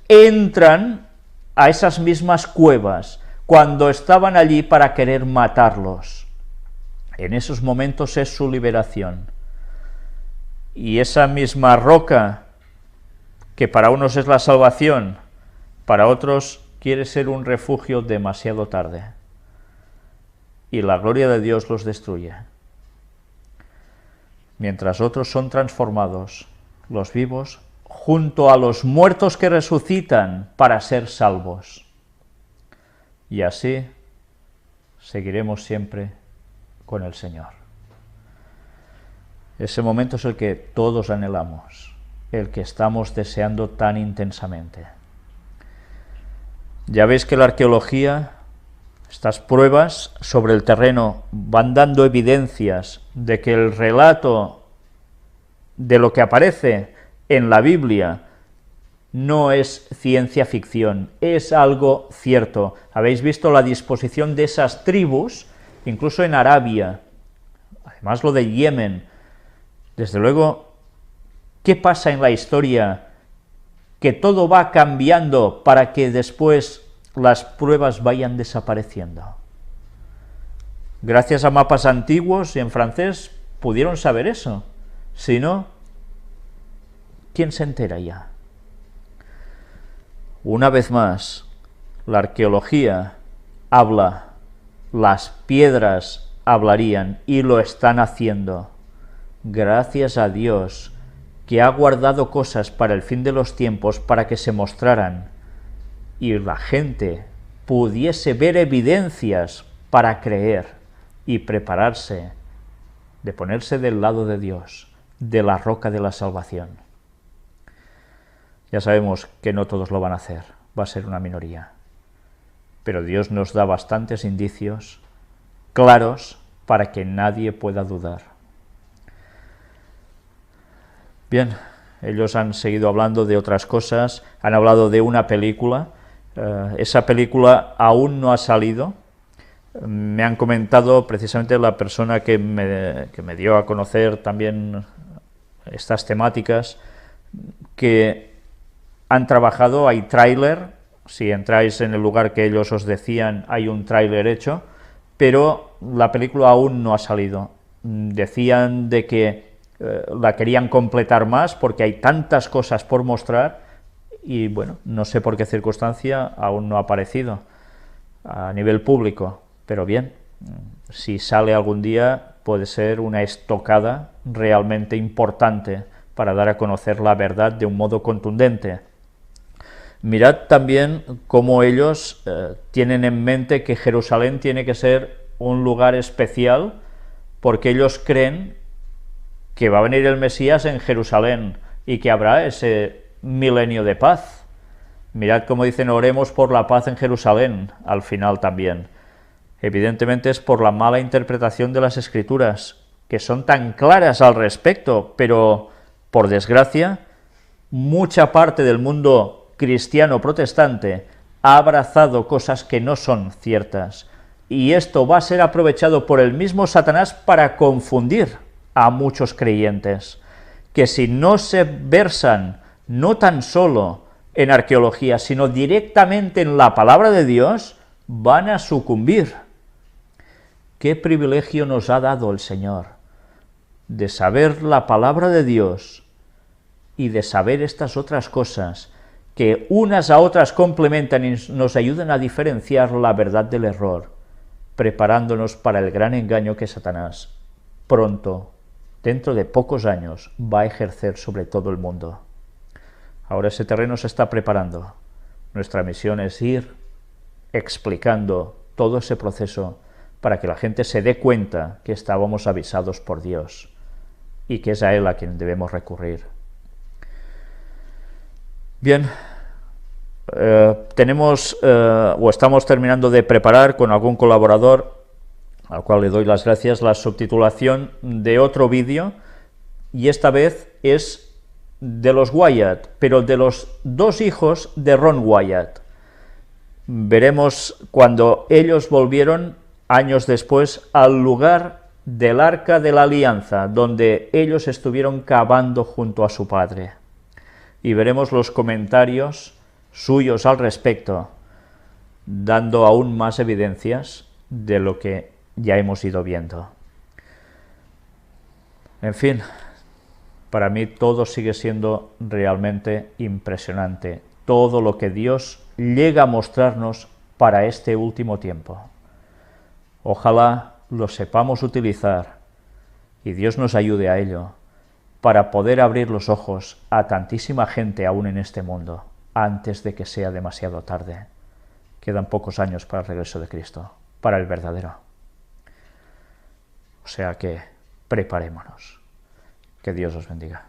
entran a esas mismas cuevas cuando estaban allí para querer matarlos. En esos momentos es su liberación. Y esa misma roca, que para unos es la salvación, para otros quiere ser un refugio demasiado tarde. Y la gloria de Dios los destruye. Mientras otros son transformados, los vivos, junto a los muertos que resucitan para ser salvos. Y así seguiremos siempre con el Señor. Ese momento es el que todos anhelamos, el que estamos deseando tan intensamente. Ya veis que la arqueología, estas pruebas sobre el terreno, van dando evidencias de que el relato de lo que aparece en la Biblia no es ciencia ficción, es algo cierto. Habéis visto la disposición de esas tribus, incluso en Arabia, además lo de Yemen. Desde luego, ¿qué pasa en la historia? Que todo va cambiando para que después las pruebas vayan desapareciendo. Gracias a mapas antiguos y en francés pudieron saber eso. Si no, ¿quién se entera ya? Una vez más, la arqueología habla, las piedras hablarían y lo están haciendo. Gracias a Dios que ha guardado cosas para el fin de los tiempos para que se mostraran y la gente pudiese ver evidencias para creer y prepararse de ponerse del lado de Dios, de la roca de la salvación. Ya sabemos que no todos lo van a hacer, va a ser una minoría, pero Dios nos da bastantes indicios claros para que nadie pueda dudar. Bien, ellos han seguido hablando de otras cosas, han hablado de una película, esa película aún no ha salido. Me han comentado precisamente la persona que me dio a conocer también estas temáticas, que han trabajado, hay tráiler, si entráis en el lugar que ellos os decían, hay un tráiler hecho, pero la película aún no ha salido. Decían de que la querían completar más porque hay tantas cosas por mostrar y bueno, no sé por qué circunstancia aún no ha aparecido a nivel público, pero bien, si sale algún día puede ser una estocada realmente importante para dar a conocer la verdad de un modo contundente. Mirad también cómo ellos tienen en mente que Jerusalén tiene que ser un lugar especial, porque ellos creen que va a venir el Mesías en Jerusalén y que habrá ese milenio de paz. Mirad cómo dicen, oremos por la paz en Jerusalén, al final también. Evidentemente es por la mala interpretación de las Escrituras, que son tan claras al respecto, pero, por desgracia, mucha parte del mundo cristiano protestante ha abrazado cosas que no son ciertas, y esto va a ser aprovechado por el mismo Satanás para confundir a muchos creyentes, que si no se versan no tan solo en arqueología, sino directamente en la palabra de Dios, van a sucumbir. ¿Qué privilegio nos ha dado el Señor de saber la palabra de Dios y de saber estas otras cosas que unas a otras complementan y nos ayudan a diferenciar la verdad del error, preparándonos para el gran engaño que Satanás pronto, dentro de pocos años, va a ejercer sobre todo el mundo? Ahora ese terreno se está preparando. Nuestra misión es ir explicando todo ese proceso para que la gente se dé cuenta que estábamos avisados por Dios y que es a Él a quien debemos recurrir. Bien, estamos terminando de preparar con algún colaborador, al cual le doy las gracias, la subtitulación de otro vídeo, y esta vez es de los Wyatt, pero de los dos hijos de Ron Wyatt. Veremos cuando ellos volvieron años después al lugar del Arca de la Alianza, donde ellos estuvieron cavando junto a su padre. Y veremos los comentarios suyos al respecto, dando aún más evidencias de lo que ya hemos ido viendo. En fin, para mí todo sigue siendo realmente impresionante, todo lo que Dios llega a mostrarnos para este último tiempo. Ojalá lo sepamos utilizar y Dios nos ayude a ello, para poder abrir los ojos a tantísima gente aún en este mundo, antes de que sea demasiado tarde. Quedan pocos años para el regreso de Cristo, para el verdadero. O sea que preparémonos. Que Dios os bendiga.